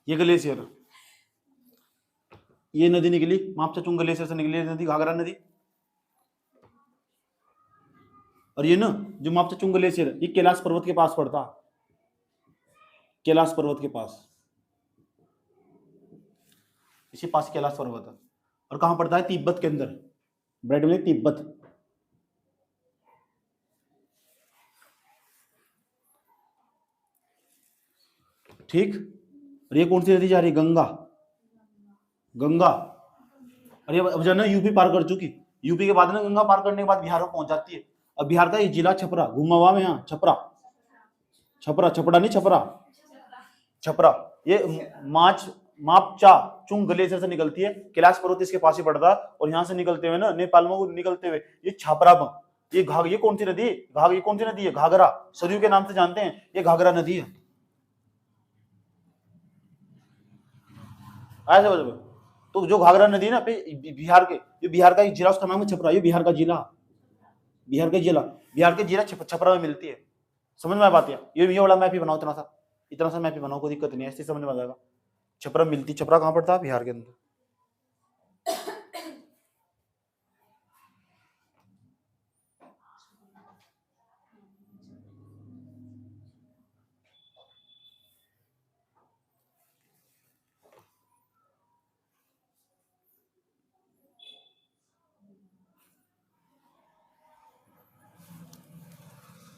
ये ग्लेशियर, ये नदी निकली मापचा चुंग ग्लेशियर से निकली नदी घाघरा नदी। और ये ना जो मापचा चुंग ग्लेशियर ये कैलाश पर्वत के पास पड़ता, कैलाश पर्वत के पास, इसी पास कैलाश पर्वत है। और कहां पड़ता है? तिब्बत के अंदर, ब्रेड में तिब्बत। ठीक। और ये कौन सी नदी जा रही? गंगा, गंगा। और ये अब जाना यूपी पार कर चुकी, यूपी के बाद ना गंगा पार करने के बाद बिहार में पहुंच जाती है। अब बिहार का ये जिला छपरा, घूमा हुआ में यहाँ छपरा, छपरा, छपरा नहीं छपरा, छपरा। ये मापचा चुंग ग्लेशियर से निकलती है, कैलाश पर्वत इसके पास ही पड़ता है। और यहाँ से निकलते हुए ना नेपाल में निकलते हुए ये छापरा में, ये ये कौन सी नदी? ये कौन सी नदी है? घाघरा, सरयू के नाम से जानते हैं, ये घाघरा नदी है। ऐसे बस। तो जो घाघरा नदी ना बिहार के, ये बिहार का एक जिला, उसका नाम है छपरा, ये बिहार का जिला, बिहार का जिला, बिहार के जिला छपरा में मिलती है। समझ में बात है? ये वाला मैप ही बनाओ, इतना सा मैप ही बनाओ, कोई दिक्कत नहीं है, ऐसे समझ में आ जाएगा। छपरा मिलती, छपरा कहां पड़ता है? बिहार के अंदर।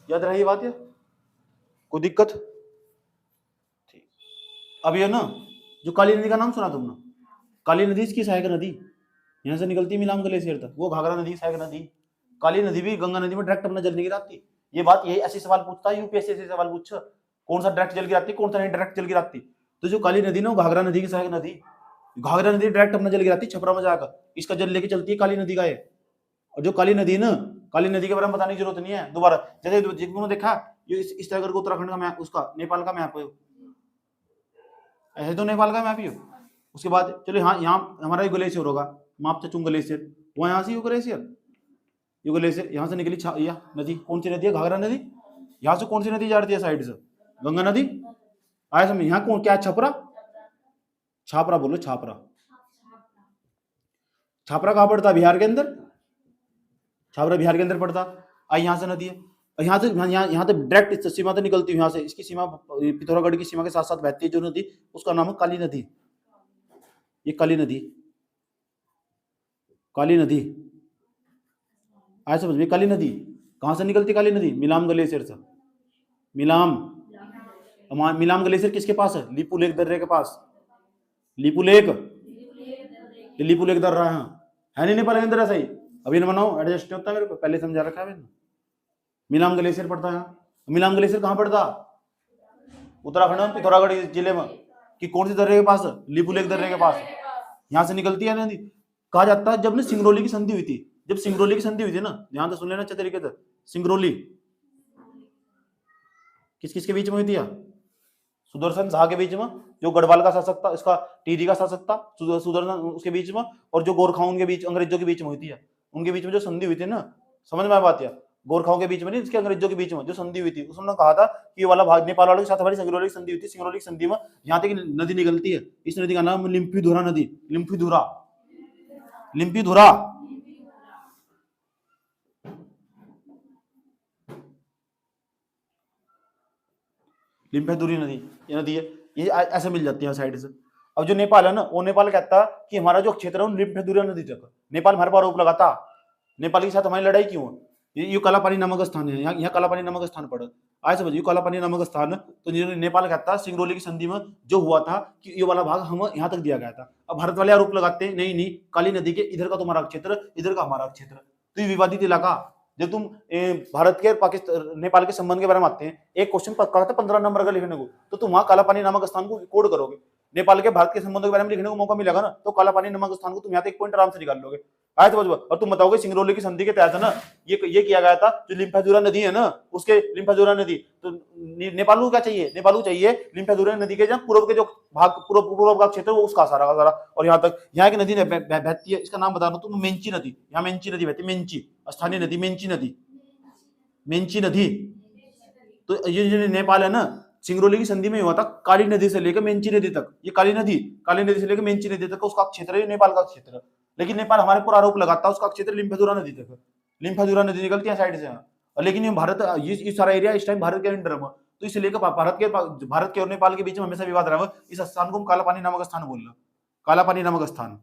याद रही बात है? कोई दिक्कत? ठीक। अब ये ना जो काली नदी का नाम सुना तुमने, काली नदी इसकी सहायक नदी, यहाँ से निकलती है मिलाम ग्लेशियर तक, वो घाघरा नदी सहायक नदी। काली नदी भी गंगा नदी में डायरेक्ट अपना जल नहीं गिराती। ये बात ये ऐसे सवाल पूछता है यूपीएससी, ऐसे सवाल पूछ, कौन सा डायरेक्ट जल गिराती, कौन सा नहीं डायरेक्ट जल गिराती। तो जो काली नदी ना वो घाघरा नदी की सहायक नदी, घाघरा नदी डायरेक्ट अपना जल गिराती छपरा में जाकर, इसका जल लेके चलती है काली नदी का है। और जो काली नदी ना, काली नदी के बारे में बताने की जरूरत नहीं है दोबारा। जैसे जिनको देखा ये इस तरह करके उत्तराखंड का मैप, उसका नेपाल का मैप है, ऐसे तो नेपाल का मैप ही हो। उसके बाद चलो हाँ, यहाँ हमारा ग्लेशियर होगा मापचा चुंग ग्लेशियर, वो यहाँ से ग्लेशियर, ये ग्लेशियर यहाँ से निकली नदी, कौन सी नदी है? घाघरा नदी। यहाँ से कौन सी नदी जा रही है साइड से? गंगा नदी। आया समझ? यहाँ कौन क्या? छपरा, छापरा बोलो, छापरा। छापरा कहाँ पड़ता है? बिहार के अंदर। छापरा बिहार के अंदर पड़ता। आई यहाँ से नदी है, यहाँ से यहाँ से डायरेक्ट सीमा तो निकलती है यहाँ से, इसकी सीमा पिथौरागढ़ की सीमा के साथ साथ बहती है जो नदी, उसका नाम है काली नदी। ये काली नदी, काली नदी आया समझ में? काली नदी कहाँ से निकलती? काली नदी मिलाम ग्लेशियर से। मिलाम, मिलाम ग्लेशियर किसके पास है? लिपू लेक दर्रे के पास। लिपू लेक, लिपू लेक दर्रा है नहीं नेपाल के अंदर? ऐसा ही अभी न बनाओ, एडजस्ट होता है मेरे को, पहले समझा रखा है। मिलाम ग्लेशियर पड़ता है। मिलाम ग्लेशियर कहाँ पड़ता? उत्तराखंड में पिथौरागढ़ जिले में। कि कौन सी दर्रे के पास? लिपू लेक दर्रे के पास। यहाँ से निकलती है नदी। कहा जाता है जब ने सिंगरौली की संधि हुई थी, जब सिंगरौली की संधि हुई थी ना, ध्यान से सुन लेना अच्छे तरीके से। सिंगरौली किस किस के बीच में हुई थी? सुदर्शन शाह के बीच में, जो गढ़वाल का शासक था, इसका टिहरी का शासक था सुदर्शन, उसके बीच में, और जो गोरखाओं के बीच, अंग्रेजों के बीच में हुई थी, उनके बीच में जो संधि हुई थी ना, समझ में बात? या गोरखाओं के बीच में नहीं, इसके अंग्रेजों के बीच में जो संधि हुई थी, उसने कहा था कि ये वाला भाग नेपाल वालों के साथ हमारी सिंगरौली की संधि हुई थी। सिंगरौली की संधि में यहाँ तक नदी निकलती है, इस नदी का नाम लिम्फीधुरा नदी। लिम्फीधुरा, लिम्फीधुरा। लिम्फीधुरी नदी, ये नदी है, ये ऐसे मिल जाती है साइड से। अब जो नेपाल है ना, वो नेपाल कहता कि हमारा जो क्षेत्र है लिम्फीधुरा नदी तक। नेपाल हमारे पर आरोप लगाता नेपाल के साथ हमारी लड़ाई क्यों है? ये कालापानी नामक स्थान है, यहाँ कालापानी नामक स्थान पड़ा। आए समझिए, कालापानी नामक स्थान। तो नेपाल कहता सिंगरौली की संधि में जो हुआ था कि ये वाला भाग हम यहाँ तक दिया गया था। अब भारत वाले आरोप लगाते हैं नहीं नहीं, काली नदी के इधर का तुम्हारा क्षेत्र, इधर का हमारा क्षेत्र, तो ये विवादित इलाका। जब तुम भारत के पाकिस्तान नेपाल के संबंध के बारे में आते हैं, एक क्वेश्चन पक्का था 15 नंबर का लिखने को, तो तुम वहां कालापानी नामक स्थान को कोड करोगे। नेपाल के भारत के संबंधों के बारे में लिखने को मौका मिलेगा ना, तो कालापानी नामक स्थान को तुम यहाँ तक एक पॉइंट आराम से निकाल लोगे। आए समझ। और तुम बताओगे सिंगरौली की संधि के तहत है ना ये किया गया था, जो लिम्फाधुरा नदी है ना, उसके लिम्फाधुरा नदी, तो नेपाल को क्या चाहिए? नेपाल को चाहिए लिम्फाधुरा नदी के जहाँ पूर्व के जो भाग, पूर्व का क्षेत्र, वो उसका सारा का सारा। और यहाँ तक यहाँ की नदी बहती है, इसका नाम बता रहा हूँ तुम, मेंची नदी। यहाँ मेंची नदी बहती है, मेंची स्थानीय नदी, मेंची नदी, मेंची नदी। तो ये जो नेपाल है ना, सिंगरौली की संधि में हुआ था, काली नदी से लेकर मेंची नदी तक। ये काली नदी से लेकर मेंची नदी तक उसका क्षेत्र है, नेपाल का क्षेत्र। लेकिन नेपाल हमारे पर आरोप लगाता है उसका क्षेत्र लिम्फाधुरा नदी तक। लिम्फाधुरा नदी निकलती है साइड से यहाँ, लेकिन ये भारत, ये सारा एरिया इस टाइम भारत के अंडर में, तो इसे लेकर भारत के और नेपाल के बीच में हमेशा विवाद रहा। इस स्थान को हम कालापानी नामक स्थान बोल रहे। कालापानी नामक स्थान,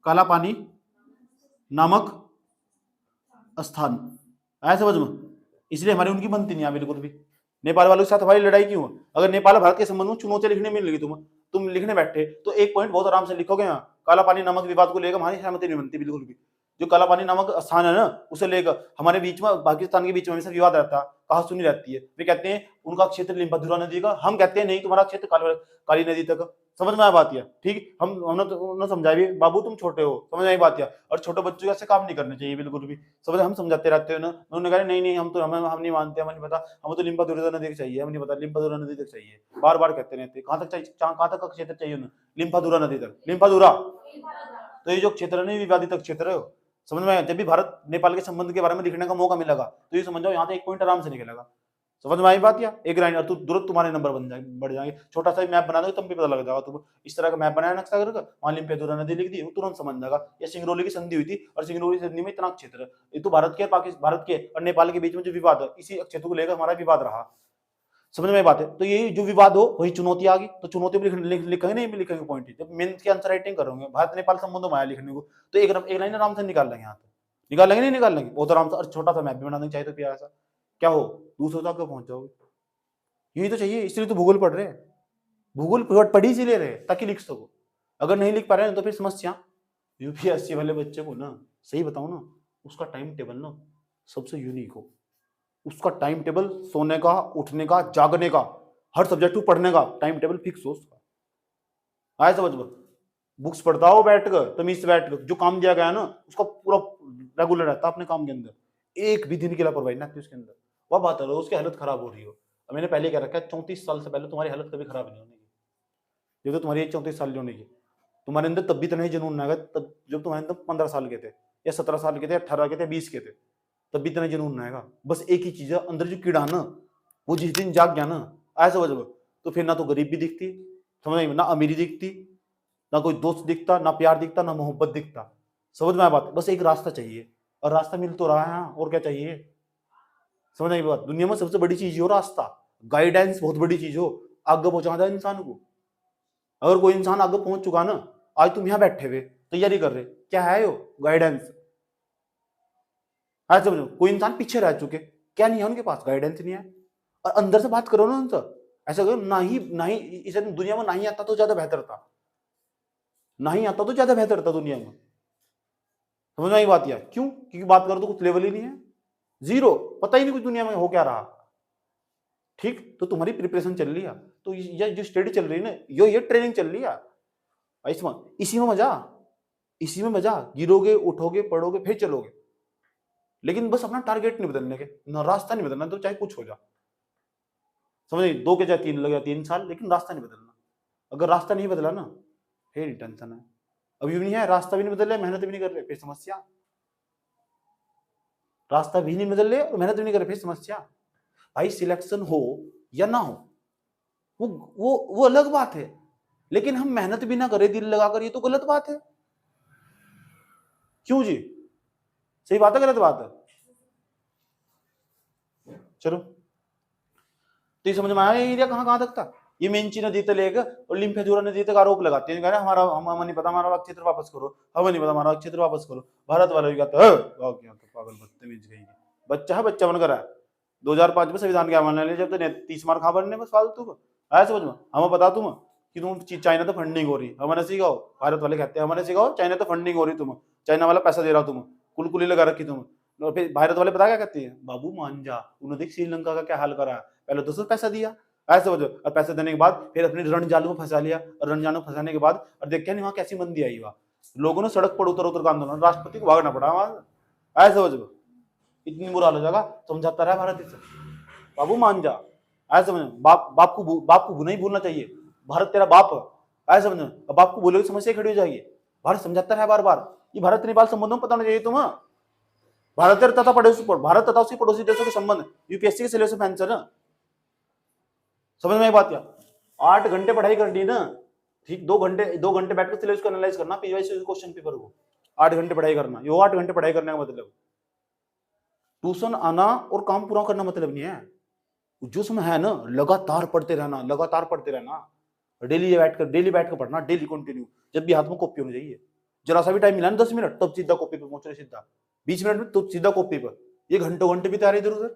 कालापानी नामक स्थान, आया समझ में? इसलिए हमारी उनकी बनती नहीं है बिल्कुल भी। नेपाल वालों के साथ हमारी लड़ाई क्यों है? अगर नेपाल भारत के संबंध में चुनौती लिखने मिल लगी, तुम लिखने बैठे तो एक पॉइंट बहुत आराम से लिखोगे। यहाँ कालापानी नामक विवाद को लेकर हमारी सहमति नहीं बनती बिल्कुल भी। जो कालापानी नामक स्थान है ना, उसे लेकर हमारे बीच में, पाकिस्तान के बीच में हमेशा विवाद रहता, कहा सुनी रहती है। वे कहते हैं उनका क्षेत्र लिम्फाधुरा नदी का, हम कहते हैं नहीं तुम्हारा क्षेत्र काली नदी तक। समझ में आया बात? या ठीक, हमने समझाया भी, बाबू तुम छोटे हो, समझ में आई बात? या और छोटे बच्चों को ऐसे काम नहीं करने चाहिए बिल्कुल भी, समझ? हम समझाते रहते हो ना। उन्होंने कहा नहीं नहीं, हम नहीं मानते, हमें नहीं पता, हमें तो लिम्फाधुरा नदी चाहिए, हमें नहीं पता, लिम्फाधुरा नदी तक चाहिए, बार बार कहते रहते। कहाँ तक चाहिए? कहाँ तक का क्षेत्र चाहिए उन्हें? लिम्फाधुरा नदी तक, लिम्फाधुरा। तो ये जो क्षेत्र है, विवादित क्षेत्र है, समझ में आया? जब भी भारत नेपाल के संबंध के बारे में लिखने का मौका मिलेगा, तो ये समझ जाओ यहाँ से एक पॉइंट आराम से निकलेगा। समझ में आई बात? या एक लाइन और तुरंत तुम्हारे नंबर बढ़ जाएंगे। छोटा सा मैप बना दो, तुम भी पता लग जाएगा। तुम इस तरह का मैप बनाया नक्शा करके, वहां लिम्फाधुरा नदी लिख दी, तुरंत समझ जाएगा ये सिंगरौली की संधि हुई थी, और सिंगरौली संधि में इतना क्षेत्र, ये तो भारत के और नेपाल के बीच में जो विवाद है, इसी क्षेत्र को लेकर हमारा विवाद रहा। समझ में बात है? तो ये जो विवाद हो वही चुनौती आ गई, तो चुनौती में लिखेंगे नहीं, लिखेंगे पॉइंट। जब मेंस की आंसर राइटिंग करोगे, भारत नेपाल संबंधों में आया लिखने को, तो एक लाइन आराम से निकाल लेंगे। यहाँ पे निकाल लेंगे, नहीं निकाल लेंगे बहुत आराम से। और छोटा सा मैप भी बना देंगे चाहे तो, प्यारा सा, क्या हो, दूसरों तक पहुंच जाओगे। यही तो चाहिए, इसलिए तो भूगोल पढ़ रहे हैं। भूगोल पढ़ी इसीलिए रहे ताकि लिख सको। अगर नहीं लिख पा रहे हैं तो फिर समस्या। यूपीएससी वाले बच्चे को ना, सही बताऊं ना, उसका टाइम टेबल ना सबसे यूनिक हो। उसका टाइम टेबल, सोने का, उठने का, जागने का, हर सब्जेक्ट को पढ़ने का टाइम टेबल फिक्स हो उसका। आए समझ में? बुक्स पढ़ता हो बैठ कर, तमीज से बैठ कर, जो काम दिया गया ना उसका पूरा रेगुलर रहता अपने काम के अंदर, एक भी दिन की लापरवाही ना उसके अंदर। वह बात है उसकी हालत खराब हो रही हो। मैंने पहले कह रखा है 34 साल से पहले तुम्हारी हालत कभी खराब नहीं होने की। ये तो तुम्हारी 34 साल होने की, तुम्हारे अंदर तब भी तो नहीं जुनून आएगा, तब जब तुम्हारे अंदर 15 साल के थे, या 17 साल के थे, 18 के थे, 20 के थे, तब भी इतना जुनून आएगा। बस एक ही चीज है, अंदर जो कीड़ा ना, वो जिस दिन जाग गया ना, ऐसा वजह तो फिर ना तो गरीब भी दिखती, समझ नहीं, ना अमीरी दिखती, ना कोई दोस्त दिखता, ना प्यार दिखता, ना मोहब्बत दिखता। समझ में आया बात? बस एक रास्ता चाहिए, और रास्ता मिल तो रहा है, और क्या चाहिए? समझ आई बात? दुनिया में सबसे बड़ी चीज हो रास्ता, गाइडेंस बहुत बड़ी चीज हो, आगे पहुंचाता है इंसान को। अगर कोई इंसान आगे पहुंच चुका ना, आज तुम यहाँ बैठे हुए तैयारी कर रहे, क्या है वो? गाइडेंस। आज समझो, कोई इंसान पीछे रह चुके, क्या नहीं है उनके पास? गाइडेंस नहीं है। और अंदर से बात करो ना उनसे, ऐसा करो ना ही इस दुनिया में, ना ही आता तो ज्यादा बेहतर था, ना ही आता तो ज्यादा बेहतर था दुनिया में। समझ में आई बात? यार क्यों? क्योंकि बात करो तो कुछ लेवल ही नहीं है, जीरो, पता ही नहीं कुछ दुनिया में हो क्या रहा। ठीक, तो तुम्हारी प्रिपरेशन चल रही है, तो ये जो स्टडी चल रही है ना, ये ट्रेनिंग चल रही है, इसमें, इसी में मजा, इसी में मजा। गिरोगे, उठोगे, पढ़ोगे, फिर चलोगे, लेकिन बस अपना टारगेट नहीं बदलने के, ना रास्ता नहीं बदलना, तो चाहे कुछ हो जाए। समझ, 2 के चाहे 3 लगे, 3 साल, लेकिन रास्ता नहीं बदलना। अगर रास्ता नहीं बदला ना, फिर टेंशन है। अभी भी नहीं है, रास्ता भी नहीं बदल रहे, मेहनत भी नहीं कर रहे, फिर समस्या। रास्ता भी नहीं बदल रहे और मेहनत भी नहीं कर रहे, फिर समस्या। भाई सिलेक्शन हो या ना हो, वो अलग बात है, लेकिन हम मेहनत भी ना करें दिल लगाकर, ये तो गलत बात है। क्यों जी? सही बात है, गलत बात है? चलो, तो ये समझ में आया ये एरिया कहां कहां तक था। ये मेंची नदी तक लेकर और लिम्फेजूरा नदी तक आरोप लगाते हैं, कह रहे हमारा, हमें नहीं पता, हमारा क्षेत्र वापस करो, हमें नहीं पता, हमारा क्षेत्र वापस करो। भारत वाले भी कहते हैं पागल बदतमीज कहीं, बच्चा है, बच्चा बनकर आया। 2005 में संविधान क्या मानने जब तो 30 मार खा बनने, बस फालतू को आया समझ में। हमें बता तुम कि तुम चाइना तो फंडिंग हो रही, हमें सिखाओ। भारत वाले कहते हैं हमें सिखाओ, चाइना तो फंडिंग हो रही, तुम चाइना वाला पैसा दे रहा, तुम कुलकुली लगा रखी तुम। और फिर भारत वाले पता क्या कहते हैं, बाबू मान जा, उन्होंने देख श्रीलंका का क्या हाल करा, पहले तो सिर्फ पैसा दिया, ऐसे समझो, और पैसे देने के बाद फिर अपने रणजाल में फंसा लिया, और रणजाल में फंसाने के बाद और देख क्या नहीं वहां कैसी मंदी आई, वहां लोगों ने सड़क पर उतर उतर का आंदोलन, राष्ट्रपति को भागना पड़ा वहां। ऐसे समझो, इतनी बुरा हो जाएगा, समझाता रहा भारत इसे, बाबू मान जा, ऐसे समझो। बाप को नहीं भूलना चाहिए, भारत तेरा बाप है, ऐसे समझो। बाप को बोलोगे समस्या खड़ी हो जाएगी। भारत समझाता रहा बार बार, ये भारत नेपाल संबंधों में पता होना चाहिए तुम्हें। भारत तथा उसके पड़ोसी देशों के संबंध यूपीएससी के सिलेबस में आंसर है। समझ में एक बात क्या? 8 घंटे पढ़ाई करनी ना, ठीक, 2 घंटे बैठकर सिलेबस को एनालाइज करना, पीवाईक्यू क्वेश्चन पेपर को 8 घंटे पढ़ाई करना। ये 8 घंटे पढ़ाई करने का मतलब, ट्यूशन आना और काम पूरा करना मतलब नहीं है। जो उसमें है ना, लगातार पढ़ते रहना, लगातार पढ़ते रहना, डेली बैठ कर पढ़ना, डेली कंटिन्यू। जब भी हाथ में कॉपी होनी चाहिए, जरा सा भी टाइम मिला ना 10 मिनट, तब सीधा कॉपी पर पहुंच रहे, सीधा 20 मिनट में तो सीधा कॉपी पर। ये घंटों घंटे भी तैयारी इधर उधर।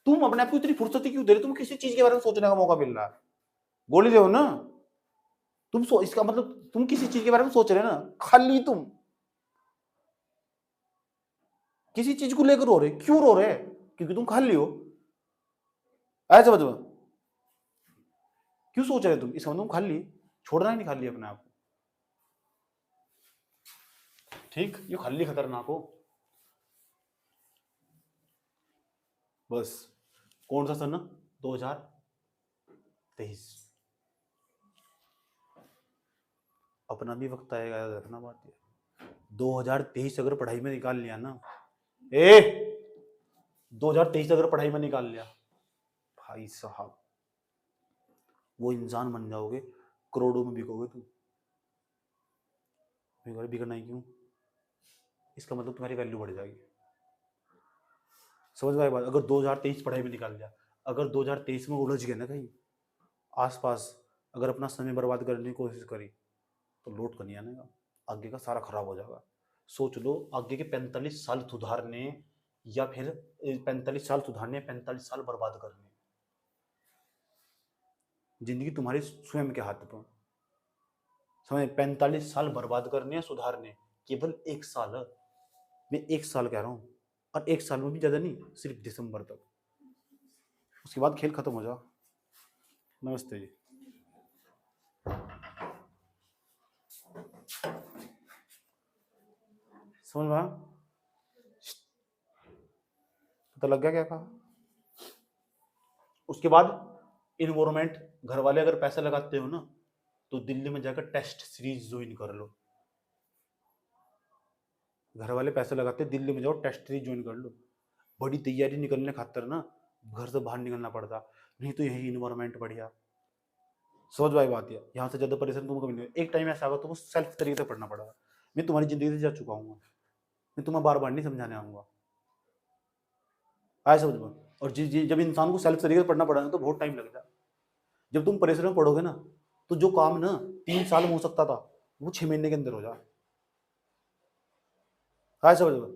तुम अपने आप को इतनी फुर्सती क्यों दे रहे? तुम किसी चीज के बारे में सोचने का मौका मिल रहा है, गोली दो ना। इसका मतलब तुम किसी चीज के बारे में सोच रहे हो ना, खाली तुम किसी चीज को लेकर रो रहे। क्यों रो रहे? क्योंकि तुम खाली हो, ऐसा मतलब। क्यों सोच रहे तुम? इसका मतलब तुम खाली, छोड़ना ही नहीं खाली अपने आप को। ठीक, ये खाली खतरनाक हो बस। कौन सा सन? 2023। अपना भी वक्त आएगा, याद रखना बात है। 2023 अगर पढ़ाई में निकाल लिया ना, 2023 अगर पढ़ाई में निकाल लिया, भाई साहब वो इंसान बन जाओगे, करोड़ों में बिकोगे तुम। बिकना ही क्यों? इसका मतलब तुम्हारी वैल्यू बढ़ जाएगी। समझ में आई बात? अगर 2023 पढ़ाई में निकाल लिया, अगर 2023 में उलझ गए ना कहीं आसपास, अगर अपना समय बर्बाद करने की कोशिश करी, तो लौट कर नहीं आने का, आगे का सारा खराब हो जाएगा। सोच लो, आगे के 45 साल सुधारने, या फिर 45 साल सुधारने, 45 साल बर्बाद करने। जिंदगी तुम्हारी स्वयं के हाथ पर। समझ, 45 साल बर्बाद करने या सुधारने, केवल 1 साल है। मैं 1 साल कह रहा हूं, और 1 साल में भी ज्यादा नहीं, सिर्फ दिसंबर तक, उसके बाद खेल खत्म हो जाओ। नमस्ते जी। समझ में? पता लग गया क्या कहा? उसके बाद इन्वायरमेंट, घर वाले अगर पैसा लगाते हो ना, तो दिल्ली में जाकर टेस्ट सीरीज ज्वाइन कर लो। घर वाले पैसे लगाते, दिल्ली में जाओ, टेस्ट सीरीज ज्वाइन कर लो। बड़ी तैयारी निकलने खातर ना घर से बाहर निकलना पड़ता, नहीं तो यही इन्वायरमेंट बढ़िया, समझ में आई बात है। यहाँ से ज्यादा परेशान तुम कभी नहीं, एक टाइम ऐसा आएगा तुमको सेल्फ तरीके से पढ़ना पड़ेगा। मैं तुम्हारी जिंदगी से जा चुका हूँ, मैं तुम्हें बार बार नहीं समझाने आऊंगा, आया समझ में। और जब इंसान को सेल्फ तरीके से पढ़ना पड़ा ना तो बहुत टाइम लगेगा। जब तुम परिश्रम में पढ़ोगे ना तो जो काम ना 3 साल में हो सकता था वो 6 महीने के अंदर हो जाए, आया समझ में।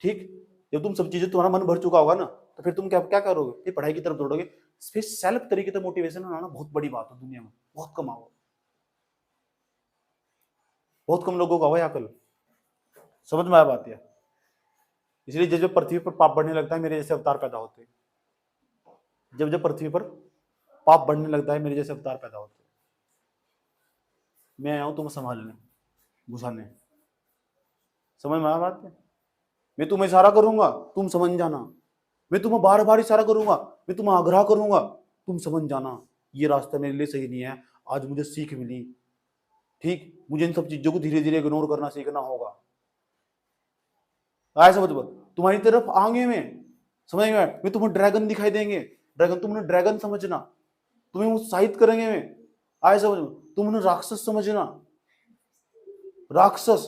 ठीक, जब तुम सब चीजें तुम्हारा मन भर चुका होगा ना तो फिर तुम क्या क्या करोगे, फिर पढ़ाई की तरफ दौड़ोगे। फिर सेल्फ तरीके से मोटिवेशन आना बहुत बड़ी बात है दुनिया में, बहुत कम आओ, बहुत कम लोगों का हुआ अकल। समझ में आया बात है। इसलिए जब जब पृथ्वी पर पाप बढ़ने लगता है मेरे जैसे अवतार पैदा होते हैं, जब जब पृथ्वी पर पाप बढ़ने लगता है मेरे जैसे अवतार पैदा होते हैं। मैं आया हूं तुम्हें संभालने, घुसाने। समझ में आया बात है। मैं तुम्हें इशारा करूंगा तुम समझ जाना, मैं तुम्हें बार बार इशारा करूंगा, मैं तुम्हें आग्रह करूंगा तुम समझ जाना ये रास्ता मेरे लिए सही नहीं है। आज मुझे सीख मिली, ठीक, मुझे इन सब चीजों को धीरे धीरे इग्नोर करना सीखना होगा। आया समझ में। तुम्हारी तरफ आगे में समझ में, मैं तुम्हें ड्रैगन दिखाई देंगे, ड्रैगन तुमने ड्रैगन समझना, तुम्हें उत्साहित करेंगे मैं। आया समझ में। तुम उन्हें राक्षस समझना, राक्षस,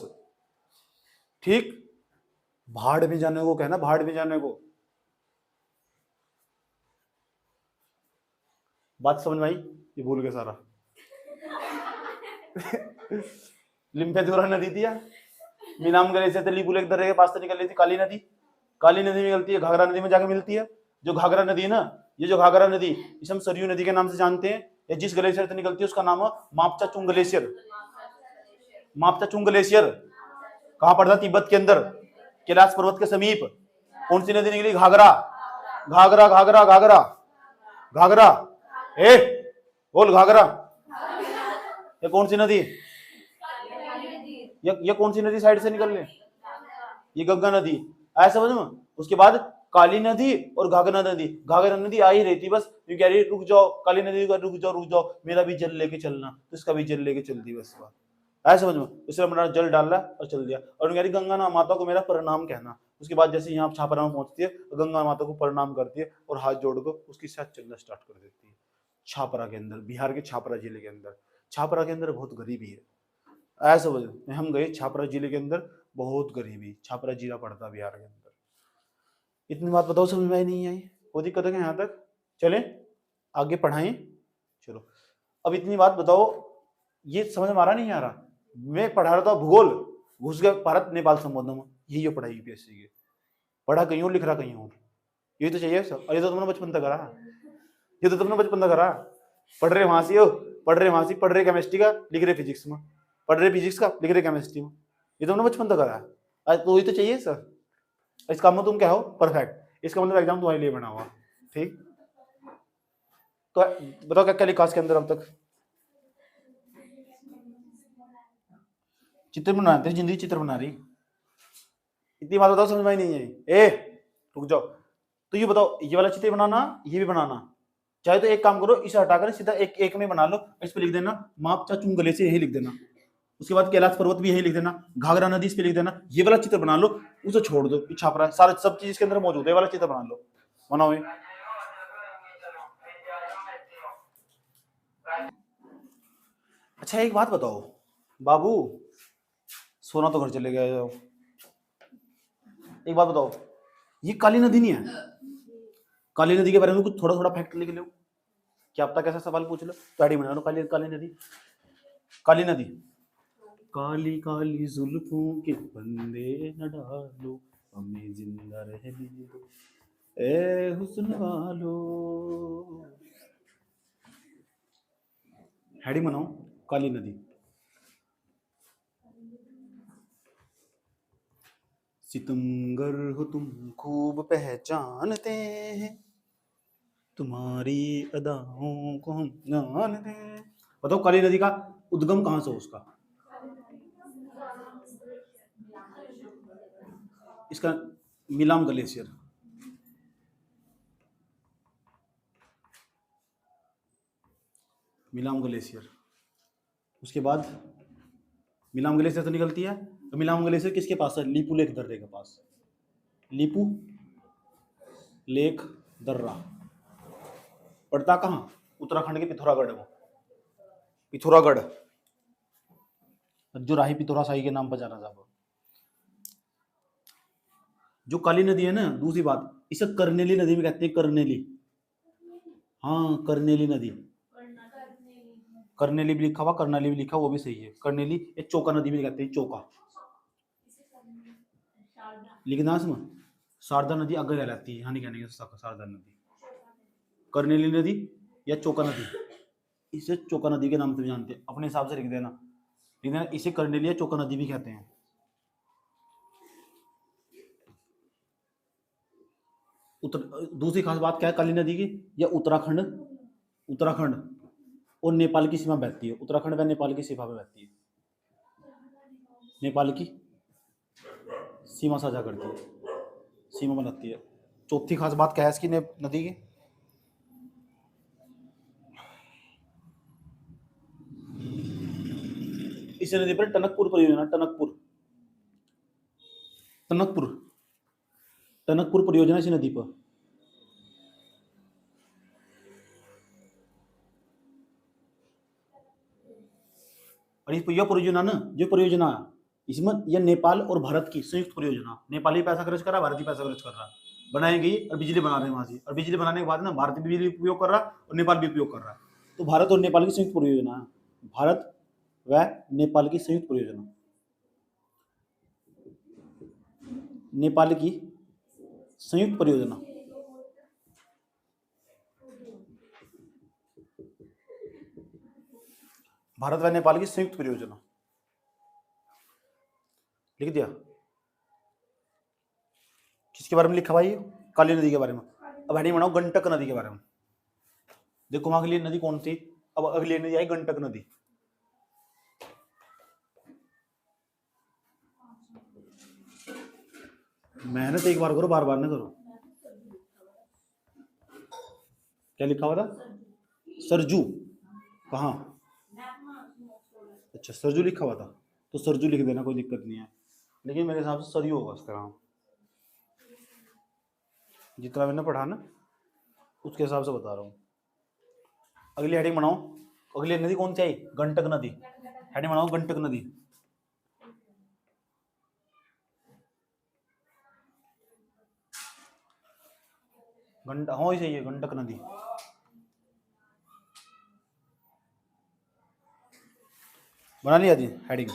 ठीक, भाड़ में जाने को कहना, भाड़ में जाने को। बात समझ में आई, ये भूल गए सारा। लिम्फेदुरा नदी थी या मीनाम गले से लिपुल एक दर्रे के पास से निकल रही थी काली नदी, काली नदी में मिलती है, घाघरा नदी में जाके मिलती है। जो घाघरा नदी है ना, ये जो घाघरा नदी इसे हम सरयू नदी के नाम से जानते हैं। या जिस ग्लेशियर से निकलती है उसका नाम है मापचा चुंग ग्लेशियर। मापचा चुंग ग्लेशियर कहां पड़ता? तिब्बत के अंदर, कैलाश पर्वत के समीप। कौन सी नदी निकली? घाघरा, घाघरा घाघरा घाघरा घाघरा। ए बोल घाघरा। ये कौन सी नदी? ये कौन सी नदी साइड से निकल रही? ये गंगा नदी। ऐसा समझ में। उसके बाद काली नदी और घाघरा नदी, घाघरा नदी आ ही रही थी बस, क्यों कह रही रुक जाओ, काली नदी का रुक जाओ रुक जाओ, मेरा भी जल लेके चलना, तो इसका भी जल लेके चल दी बस बात। ऐसा समझ में। उसने अपना जल डाला और चल दिया। और कह रही गंगा माता को मेरा प्रणाम कहना। उसके बाद जैसे यहाँ छापरा में पहुंचती है गंगा माता को प्रणाम करती है और हाथ जोड़कर उसके साथ चलना स्टार्ट कर देती है। छापरा के अंदर, बिहार के छापरा जिले के अंदर, छापरा के अंदर बहुत गरीबी है। ऐसा वजह हम गए छापरा जिले के अंदर, बहुत गरीबी, छापरा जिला पड़ता बिहार के अंदर। इतनी बात बताओ समझ में नहीं आई? वो दिक्कत है यहाँ तक? चले आगे पढ़ाएं, चलो। अब इतनी बात बताओ, ये समझ में आ रहा नहीं आ रहा? मैं पढ़ा रहा था भूगोल, घुस गया भारत नेपाल संबंध में, यही पढ़ाई यूपीएससी की। पढ़ा कहीं और लिख रहा कहीं और, ये तो चाहिए सर। और ये तो तुमने बचपन तक करा, ये तो तुमने बचपन तक करा। पढ़ रहे वहां से हो, पढ़ रहे वहां से, पढ़ रहे केमिस्ट्री का लिख रहे फिजिक्स में, पढ़ रहे फिजिक्स का लिख रहे केमिस्ट्री में, ये तो हमने बचपन तक करा है। तो ये तो चाहिए सर। इस काम में तुम क्या हो? परफेक्ट। इसका मतलब एग्जाम तुम्हारे लिए बना हुआ, ठीक। तो बताओ क्या क्या लिखा इसके अंदर अब तक? चित्र बना, तेरी जिंदगी चित्र बना रही। इतनी बात बताओ समझ में नहीं आई? ए रुक जाओ। तो ये बताओ, ये वाला चित्र बनाना, ये भी बनाना, चाहे तो एक काम करो, इसे हटाकर सीधा एक एक में बना लो। इस पे लिख देना मापचा चुंगले से, यही लिख देना। उसके बाद कैलाश पर्वत भी यही लिख देना, घाघरा नदी इस पे लिख देना। ये वाला चित्र बना लो, उसे छोड़ दो, छापरा सारा सब चीज इसके अंदर मौजूद है, वाला चित्र बना लो, बनाओ। अच्छा एक बात बताओ बाबू, सोना तो घर चले गए। एक बात बताओ, ये काली नदी नहीं है? काली नदी के बारे में कुछ थोड़ा थोड़ा फैक्ट लिख लो, क्या अब तक ऐसा सवाल पूछ लो तो आईडी बना लो। काली काली नदी, काली नदी। काली काली जुल्फों के बंदे न डालो, हमें जिंदा रहने दो ए हुस्न वालो। हेडिंग बनाओ, काली नदी। सितमगर हो तुम खूब पहचानते हैं, तुम्हारी अदाओं को हम जानते हैं। बताओ काली नदी का उद्गम कहां से हो उसका? इसका मिलाम ग्लेशियर। मिलाम ग्लेशियर। उसके बाद मिलाम ग्लेशियर से निकलती है। तो मिलाम ग्लेशियर किसके पास है? लीपू लेक दर्रे के पास। लीपू लेक दर्रा पड़ता कहाँ? उत्तराखंड के पिथौरागढ़ में। पिथौरागढ़, जो राही पिथौरा शाही के नाम पर जाना जाता। जो काली नदी है ना, दूसरी बात, इसे करनेली नदी भी कहते हैं, करनेली। हाँ, करनेली नदी, करनेली भी लिखा हुआ, करनाली भी लिखा, वो भी सही है। करनेली, ये चोका नदी भी कहते हैं, चोका। लिखना इसमें, शारदा नदी आगे कहलाती है, यहाँ नहीं कहने शारदा नदी। करनेली नदी या चोका नदी, इसे चोका नदी के नाम से भी जानते हैं, अपने हिसाब से लिख देना। इसे करनेली या चोका नदी भी कहते हैं। दूसरी खास बात क्या है काली नदी की, यह उत्तराखंड, उत्तराखंड और नेपाल की सीमा बहती है। उत्तराखंड व नेपाल की सीमा में बहती है, नेपाल की सीमा साझा करती है, सीमा बनाती है। चौथी खास बात क्या है इसकी नदी की, इस नदी पर टनकपुर परियोजना, टनकपुर, टनकपुर, टनकपुर परियोजना इसी नदी पर। और यह परियोजना ना, जो परियोजना इसमें, यह नेपाल और भारत की संयुक्त परियोजना। नेपाल ही पैसा खर्च कर रहा है, भारत ही पैसा खर्च कर रहा है, बनाई गई और बिजली बना रहे हैं वहां से। और बिजली बनाने के बाद ना भारत भी बिजली उपयोग कर रहा है और नेपाल भी उपयोग कर रहा है। तो भारत और नेपाल की संयुक्त परियोजना है, भारत व नेपाल की संयुक्त परियोजना, नेपाल की संयुक्त परियोजना। भारत व नेपाल की संयुक्त परियोजना लिख दिया। किसके बारे में लिखा भाई, काली नदी के बारे में। अब हेडिंग बनाओ गंडक नदी के बारे में। देखो वहां अगली नदी कौन सी, अब अगली नदी आई गंडक नदी। मेहनत एक बार करो, बार बार ना करो। क्या लिखा हुआ था, सरजू, कहाँ, अच्छा सरजू लिखा हुआ था, तो सरजू लिख देना, कोई दिक्कत नहीं है। लेकिन मेरे हिसाब से सरयू होगा इसका नाम, जितना मैंने पढ़ा ना उसके हिसाब से बता रहा हूँ। अगली हेडिंग बनाओ, अगली नदी कौन सी आई, गंडक नदी। हेडिंग बनाओ गंडक नदी। हाँ सही है, गंडक नदी। बना लिया थी हेडिंग।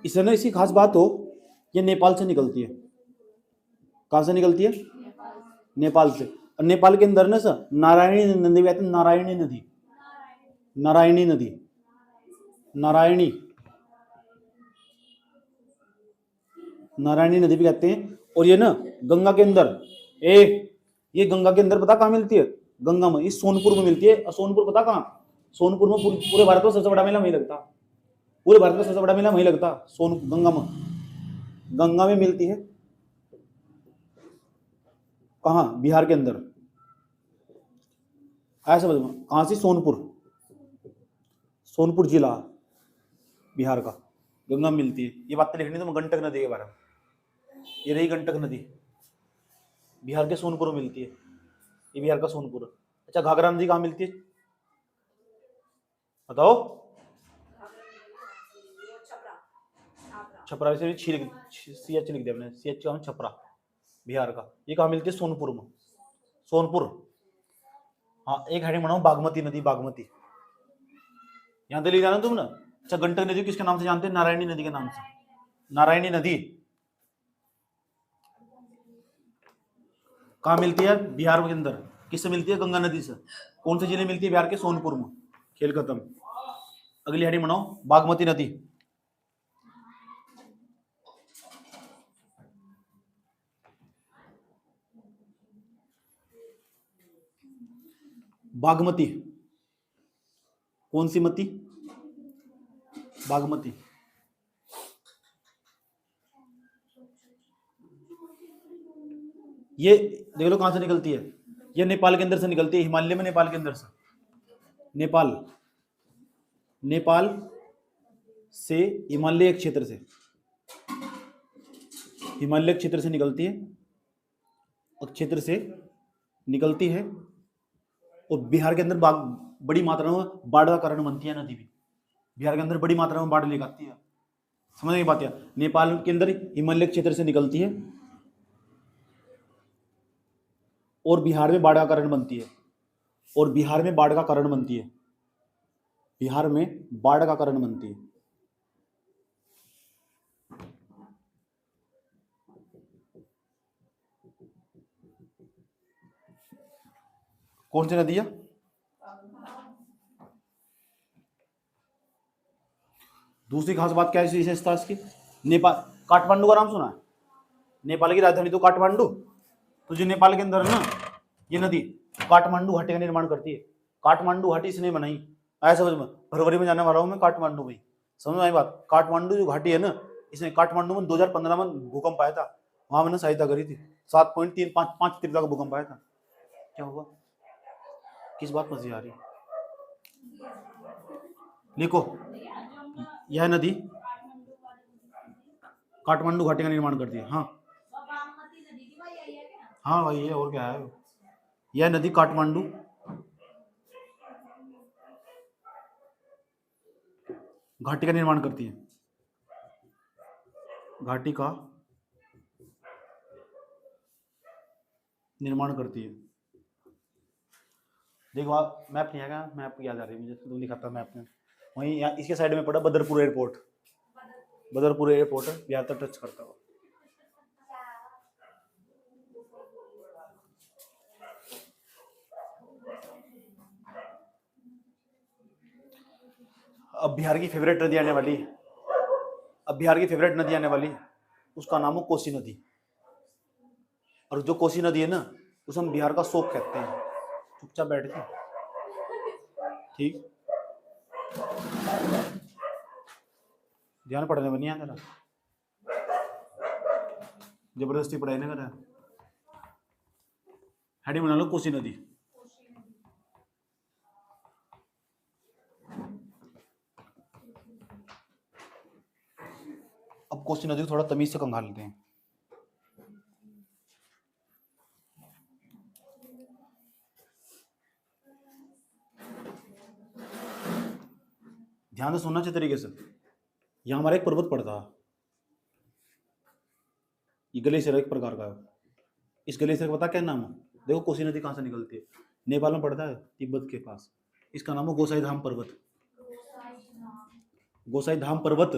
इसमें ना इसकी खास बात हो, ये नेपाल से निकलती है। कहाँ से निकलती है, नेपाल से। और नेपाल के अंदर ना सर नारायणी नदी भी आती है, नारायणी नदी, नारायणी नदी, नारायणी, नारायणी नदी भी कहते हैं। और ये ना गंगा के अंदर, ये गंगा के अंदर पता कहाँ मिलती है, गंगा में, इस सोनपुर में मिलती है। और सोनपुर पता कहाँ, सोनपुर में पूरे भारत में सबसे बड़ा मेला वहीं लगता, पूरे भारत में सबसे बड़ा मेला वहीं लगता, गंगा में, गंगा में मिलती है। कहाँ, बिहार के अंदर, ऐसा बताओ कहाँ से, सोनपुर, सोनपुर जिला बिहार का, गंगा में मिलती है। ये बातें लिखनी तो गंडक नदी के बारे में। ये रही गंडक नदी, बिहार के सोनपुर में मिलती है, ये बिहार का सोनपुर। अच्छा घाघरा नदी कहाँ मिलती है बताओ, छपरा से CH लिख दिया हमने, CH का छपरा, बिहार का। ये कहाँ मिलती है, सोनपुर में, सोनपुर। हाँ एक हेडिंग बनाओ बागमती नदी, बागमती, यहां तो लिख जाना तुम ना। अच्छा गंडक नदी किसके नाम से जानते हैं, नारायणी नदी के नाम से, नारायणी नदी। कहाँ मिलती है, बिहार के अंदर। किससे मिलती है, गंगा नदी से। कौन से जिले मिलती है, बिहार के सोनपुर में। खेल खत्म। अगली हेडिंग बनाओ बागमती नदी। बागमती, कौन सी मती, बागमती। ये देख लो कहां से निकलती है, ये नेपाल के अंदर से निकलती है, हिमालय में, नेपाल के अंदर से, नेपाल, नेपाल से हिमालय क्षेत्र से, हिमालय क्षेत्र से निकलती है। क्षेत्र से निकलती है और बिहार के अंदर बड़ी मात्रा में बाढ़ का कारण बनती है नदी भी। बिहार के अंदर बड़ी मात्रा में बाढ़ लेकर आती है। समझ में बात है? नेपाल के अंदर हिमालय क्षेत्र से निकलती है और बिहार में बाढ़ का कारण बनती है। और बिहार में बाढ़ का कारण बनती है। बिहार में बाढ़ का कारण बनती है। कौन सी नदी है? दूसरी खास बात क्या है विशेषता इसकी? नेपाल, काठमांडू का नाम सुना है? नेपाल की राजधानी तो काठमांडू। तो जो नेपाल के अंदर है ना, ये नदी काठमांडू घाटी का निर्माण करती है। काठमांडू घाटी इसने बनाई। आया समझ में? फरवरी में जाने वाला हूं मैं काठमांडू में। समझ में आई बात? काठमांडू जो घाटी है ना, इसने काठमांडू में 2015 में भूकंप आया था, वहां मैंने सहायता करी थी। 7.35 तीव्रता का भूकंप आया था। क्या हुआ? किस बात मजे आ रही? लिखो, यह नदी काठमांडू घाटी का निर्माण करती है। हाँ हाँ भाई, ये और क्या है? यह नदी काठमांडू घाटी का निर्माण करती है। घाटी का निर्माण करती है। देखो मैप नहीं आएगा, मैप याद आ रही है मुझे, तो लिखा था मैप में। वहीं यहाँ इसके साइड में पड़ा बदरपुर एयरपोर्ट। बदरपुर एयरपोर्ट है, बिहार तक टच करता हुआ। अब बिहार की फेवरेट नदी आने वाली है। अब बिहार की फेवरेट नदी आने वाली है, उसका नाम है कोसी नदी। और जो कोसी नदी है ना, उसे हम बिहार का शोक कहते हैं। चुपचाप बैठ के, ठीक, ध्यान पढ़ने में नहीं आ रहा, जबरदस्ती पढ़ाई ना करा। हेडिंग बना लो, कोसी नदी। अब कोसी नदी को थोड़ा तमीज से कंघा लेते हैं। ध्यान से सुनना अच्छे तरीके से। यहाँ हमारा एक पर्वत पड़ता है, ये ग्लेशियर एक प्रकार का है। इस ग्लेशियर का पता क्या नाम है? देखो कोसी नदी कहाँ से निकलती है, नेपाल में पड़ता है, तिब्बत के पास। इसका नाम है गोसाई धाम पर्वत। गोसाई धाम पर्वत,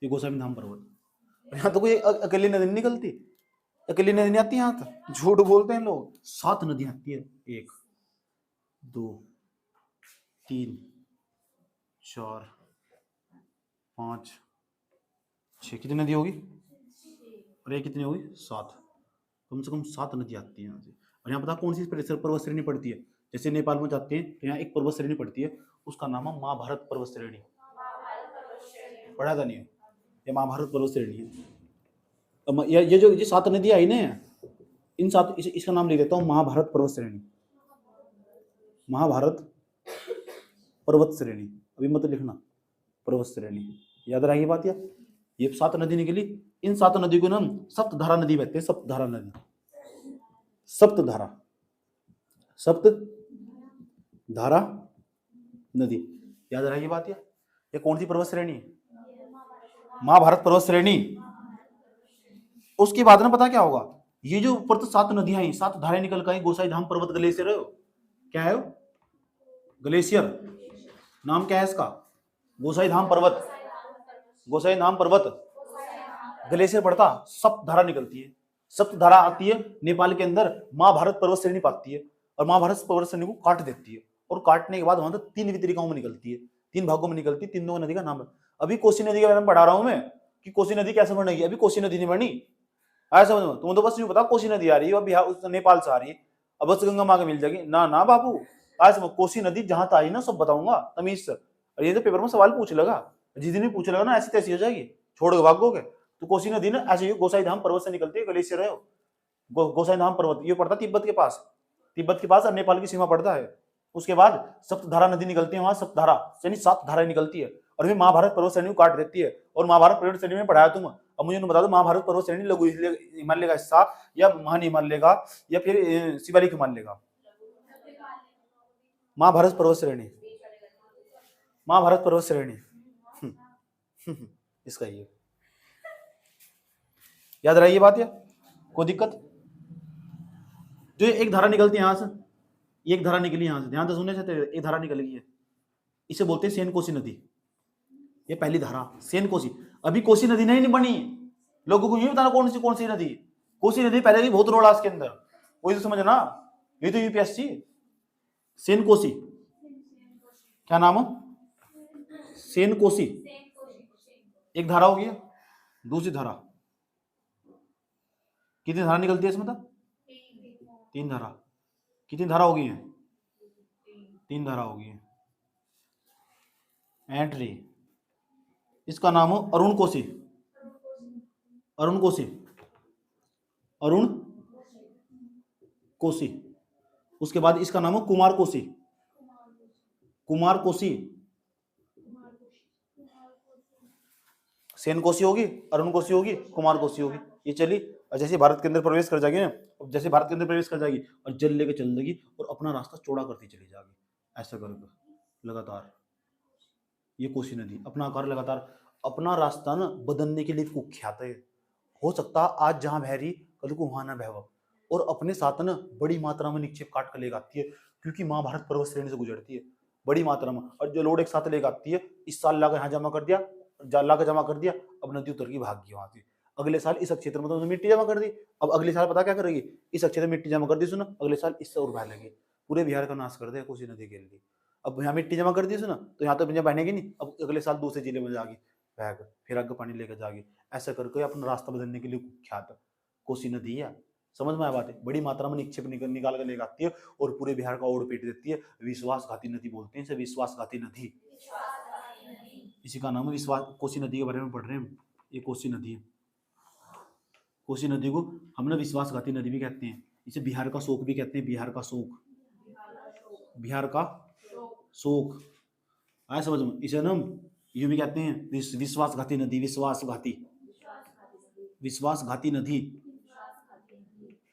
ये गोसाई धाम पर्वत। यहाँ तो कोई अकेली नदी नहीं निकलती, अकेली नदी नहीं आती यहाँ तक, झूठ बोलते हैं लोग। 7 नदियां आती है, 1 2 3 4 5 6, कितनी नदी होगी? और ये कितनी होगी? 7। कम से कम 7 नदी आती है यहाँ से। और यहाँ पता कौन सी पर्वत श्रेणी पड़ती है? जैसे नेपाल में जाते हैं तो यहाँ एक पर्वत श्रेणी पड़ती है, उसका नाम है महाभारत पर्वत श्रेणी। पढ़ा था नहीं? ये महाभारत पर्वत श्रेणी है। ये जो 7 नदियां आई ना, इन 7 इसका नाम लिख देता हूँ, महाभारत पर्वत श्रेणी। महाभारत पर्वत श्रेणी, अभी मत लिखना, पर्वत श्रेणी। याद रहेगी बात? या ये 7 नदी निकली, इन 7 नदी को नाम सप्तधारा नदी कहते हैं। सप्तधारा नदी, सप्तधारा, सप्तधारा नदी। याद रहेगी बात? या ये कौन सी पर्वत श्रेणी? महाभारत पर्वत श्रेणी। उसके बाद में पता क्या होगा? ये जो ऊपर तो 7 नदियां हैं, 7 धाराएं निकल कर, गोसाई धाम पर्वत ग्लेशियर है। क्या है? ग्लेशियर। नाम क्या है इसका? गोसाई धाम पर्वत। गोसाई धाम पर्वत ग्लेशियर पड़ता, सप्तधारा निकलती है। सप्तधारा आती है नेपाल के अंदर, महाभारत पर्वत श्रेणी पाती है, और महाभारत पर्वत श्रेणी को काट देती है। और काटने के बाद वहां तो 3 वितरिकाओं में निकलती है, 3 भागों में निकलती है। 3 नदी का नाम है। अभी कोसी नदी के बारे में पढ़ा रहा हूं मैं कि कोसी नदी कैसे बनेगी। अभी कोसी नदी नहीं बनी, आया समझ में? तुम तो बस यूं पता कोसी नदी आ रही है, बिहार नेपाल से आ रही है, अब बस गंगा माँ के मिल जाएगी। ना ना बाबू, आया समझ? कोसी नदी जहां आई ना सब बताऊंगा तमीज से। और ये तो पेपर में सवाल पूछ लगा, जिस दिन भी पूछ लगा ना, ऐसी तैसी हो जाएगी, छोड़ के भागोगे। तो कोसी नदी ना ऐसे गोसाई धाम पर्वत से निकलती है, ग्लेशियर है। गोसाई धाम पर्वत ये पड़ता तिब्बत के पास, तिब्बत के पास और नेपाल की सीमा पड़ता है। उसके बाद सप्तधारा नदी निकलती है वहां, सप्तधारा यानी 7 धाराएं निकलती है, और फिर महाभारत पर्वत श्रेणी को काट देती है। और महाभारत पर्वत श्रेणी में पढ़ाया तुम अब मुझे बता दो, महाभारत पर्वत श्रेणी लघु हिमालय का हिस्सा या महान हिमालय का या फिर शिवालिक हिमालय का? महाभारत पर्वत श्रेणी, महाभारत पर्वत श्रेणी इसका ये याद रही ये बात या कोई दिक्कत? जो एक धारा निकलती है यहां से, एक धारा निकली यहां से, ध्यान से सुनने से, एक धारा निकल गई है, इसे बोलते हैं सेन कोसी नदी। ये पहली धारा सेन कोसी। अभी कोसी नदी नहीं बनी, लोगों को ये बताना कौन सी नदी? कोसी नदी पहले भी बहुत रोड़ा इसके अंदर, वही तो समझना, ये तो यूपीएससी। सेन कोसी क्या नाम है? सेन कोसी एक धारा होगी, दूसरी धारा कितनी धारा निकलती है इसमें? तो 3 धारा। कितनी धारा होगी है? 3 धारा होगी एंट्री। इसका नाम हो अरुण कोसी, अरुण कोसी, अरुण कोसी। उसके बाद इसका नाम हो कुमार कोसी, कुमार कोसी। सेन कोसी होगी, अरुण कोसी होगी, कुमार कोसी होगी। ये चली और जैसे भारत के अंदर प्रवेश कर जाएगी ना, जैसे भारत के अंदर प्रवेश कर जाएगी और जल लेके चल देगी और अपना रास्ता चौड़ा करती चली जाएगी, ऐसा करके लगातार। ये कोसी नदी अपना आकार लगातार, अपना रास्ता ना बदलने के लिए कुख्यात है। हो सकता आज जहां बह रही कल को वहां ना बहव, और अपने साथ ना बड़ी मात्रा में निक्षेप काट कर लेकर आती है, क्योंकि महाभारत पर्वत श्रेणी से गुजरती है बड़ी मात्रा में, और जो लोड एक साथ लेकर आती है, इस साल लाकर यहाँ जमा कर दिया, लाकर जमा कर दिया, अब नदी उतर की भाग गई वहां से। अगले साल इस क्षेत्र में तो मिट्टी जमा कर दी, अब अगले साल पता क्या करेगी? इस क्षेत्र में मिट्टी जमा कर दी सुना, अगले साल इससे और बह लेगी, पूरे बिहार का नाश कर दे कोसी नदी के लिए। अब यहाँ मिट्टी जमा कर दी सुना, तो यहाँ तो बहनेगी नहीं, अब अगले साल दूसरे जिले में जाएगी बहकर, फिर आगे पानी लेकर जाएगी, ऐसा करके अपना रास्ता बदलने के लिए कुख्यात कोसी नदी है। समझ में आया बात है? बड़ी मात्रा में निक्षेप निकाल कर लेकर आती है और पूरे बिहार का ओढ़ पेट देती है। विश्वासघाती नदी बोलते हैं इसे, विश्वासघाती नदी, इसी का नाम है विश्वास। कोसी नदी के बारे में पढ़ रहे हैं, ये कोसी नदी है। कोसी नदी को हमने विश्वासघाती नदी भी कहते हैं, इसे बिहार का शोक भी कहते हैं, बिहार का शोक, बिहार का शोक आया समझ में? इसे ना यूं भी कहते हैं विश्वासघाती नदी, विश्वासघाती, विश्वासघाती नदी।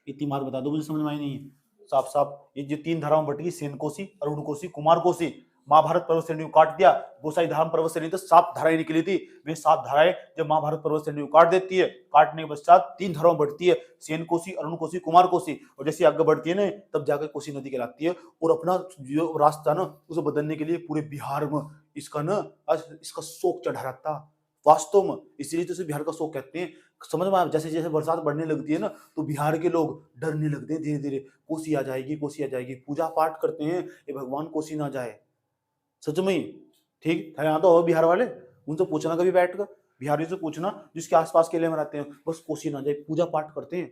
इतनी बात बता दो, मुझे समझ में आई नहीं है साफ साफ। ये जो 3 धाराओं बट गई, सेन कोसी, अरुण कोसी, कुमार कोसी, महाभारत पर्वत श्रेणी को काट दिया। गोसाई धाम पर्वत श्रेणी तो 7 धाराएं निकली थी, वे 7 धाराएं जब महाभारत पर्वत श्रेणी को काट देती है, काटने के पश्चात 3 धाराओं बढ़ती है, सेन कोसी, अरुण कोसी, कुमार कोसी, और जैसे आगे बढ़ती है ना तब जाकर कोसी नदी कहलाती है। और अपना जो रास्ता ना उसे बदलने के लिए पूरे बिहार में इसका ना इसका शोक चढ़ा रहता वास्तव में, इसलिए तो इसे बिहार का शोक कहते हैं। समझ में? जैसे जैसे बरसात बढ़ने लगती है ना तो बिहार के लोग डरने लगते हैं धीरे धीरे, कोसी आ जाएगी, कोसी आ जाएगी, पूजा पाठ करते हैं ये भगवान कोसी ना जाए। सच में ही ठीक है। यहाँ तो हो बिहार वाले, उनसे पूछना कभी बैठ कर, बिहारियों से पूछना जिसके आसपास के इलाके में रहते हैं, बस कोसी ना जाए, पूजा पाठ करते हैं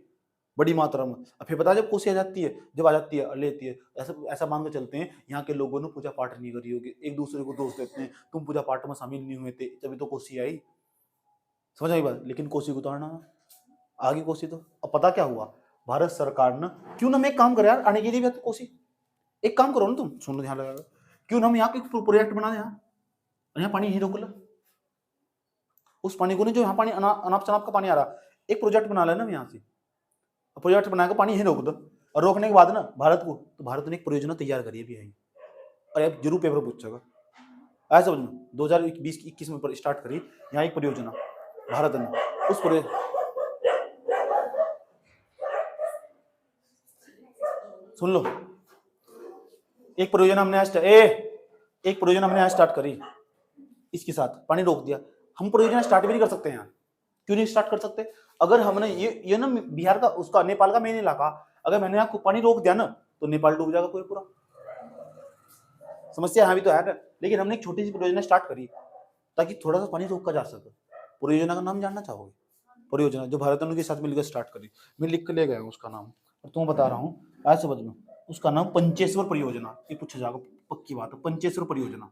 बड़ी मात्रा में। अब फिर पता जब कोसी आ जाती है, जब आ जाती है लेती है, ऐसा ऐसा मान कर चलते हैं यहाँ के लोगों ने पूजा पाठ नहीं करी होगी, एक दूसरे को दोष देते हैं, तुम पूजा पाठ में शामिल नहीं हुए थे तभी तो कोसी आई। समझ आई बात? लेकिन कोसी को उतारना आगे कोसी तो। अब पता क्या हुआ, भारत सरकार ने क्यों ना हम एक काम करे यार, आने के लिए भी तो कोसी एक काम करो ना, तुम सुन लो ध्यान लगा, क्यों ना हम यहाँ पे प्रोजेक्ट बना दें, यहाँ पानी यहीं रोक लो, उस पानी को नहीं जो यहाँ पानी अनाप शनाप का पानी आ रहा, एक प्रोजेक्ट बना लेना यहाँ से, प्रोजेक्ट बनाकर पानी यहीं रोक दो, और रोकने के बाद ना भारत को, तो भारत ने एक परियोजना तैयार करी है यहीं, और अब जरूर पेपर पूछेगा ऐसा समझ में। 2020-21 में स्टार्ट करी यहाँ एक परियोजना भारत ने, उस सुन लो, एक परियोजना हमने आज स्टार्ट करी, इसके साथ पानी रोक दिया। हम परियोजना स्टार्ट भी नहीं कर सकते यहाँ, क्यों नहीं स्टार्ट कर सकते? अगर हमने ये ना बिहार का उसका नेपाल का मेन इलाका, अगर मैंने यहाँ पानी रोक दिया ना तो नेपाल डूब जाएगा पूरा। समस्या यहाँ भी तो है, लेकिन हमने एक छोटी सी परियोजना स्टार्ट करी ताकि थोड़ा सा पानी रोका जा सके। परियोजना का नाम जानना चाहोगे? परियोजना जो भारत के साथ मिलकर स्टार्ट करी, मैं लिख के ले गया हूँ उसका नाम, और तुम्हें बता रहा हूँ ऐसे समझ लो, उसका नाम पंचेश्वर परियोजना। ये पूछा जाएगा, पक्की बात है, पंचेश्वर परियोजना।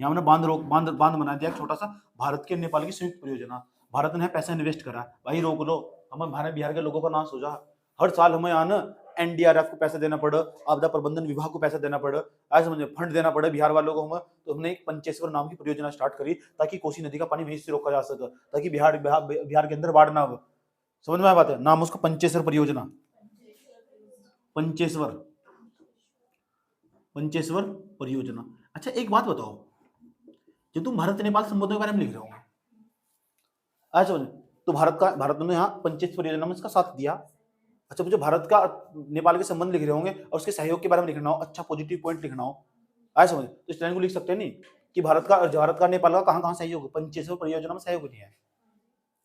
यहाँ हमने बांध बना दिया छोटा सा, भारत के नेपाल की संयुक्त परियोजना। भारत ने पैसा इन्वेस्ट करा, भाई रोक लो, हमें बिहार के लोगों का नाश हो जा। हर साल हमें यहाँ एनडीआरएफ को पैसा देना पड़ा, आपदा प्रबंधन विभाग को पैसा देना पड़ा, आज समझे फंड देना पड़ा बिहार वालों को हमें, तो हमने एक पंचेश्वर नाम की परियोजना स्टार्ट करी ताकि कोसी नदी का पानी वहीं से रोका जा सके, ताकि बिहार के अंदर बाढ़ ना हो। समझ में आ बात है? नाम उसका पंचेश्वर परियोजना, पंचेश्वर परियोजना। अच्छा एक बात बताओ, जब तुम भारत नेपाल संबंधों के बारे में लिख रहे हो आज समझ, तो भारत ने यहाँ पंचेश्वर परियोजना में इसका साथ दिया। अच्छा मुझे भारत का नेपाल के संबंध लिख रहे होंगे और उसके सहयोग के बारे में लिखना हो, अच्छा पॉजिटिव पॉइंट लिखना हो, आज समझ, तो इस लाइन को लिख सकते हैं नहीं कि भारत का नेपाल का कहाँ कहाँ सहयोग, पंचेश्वर परियोजना में सहयोग नहीं है।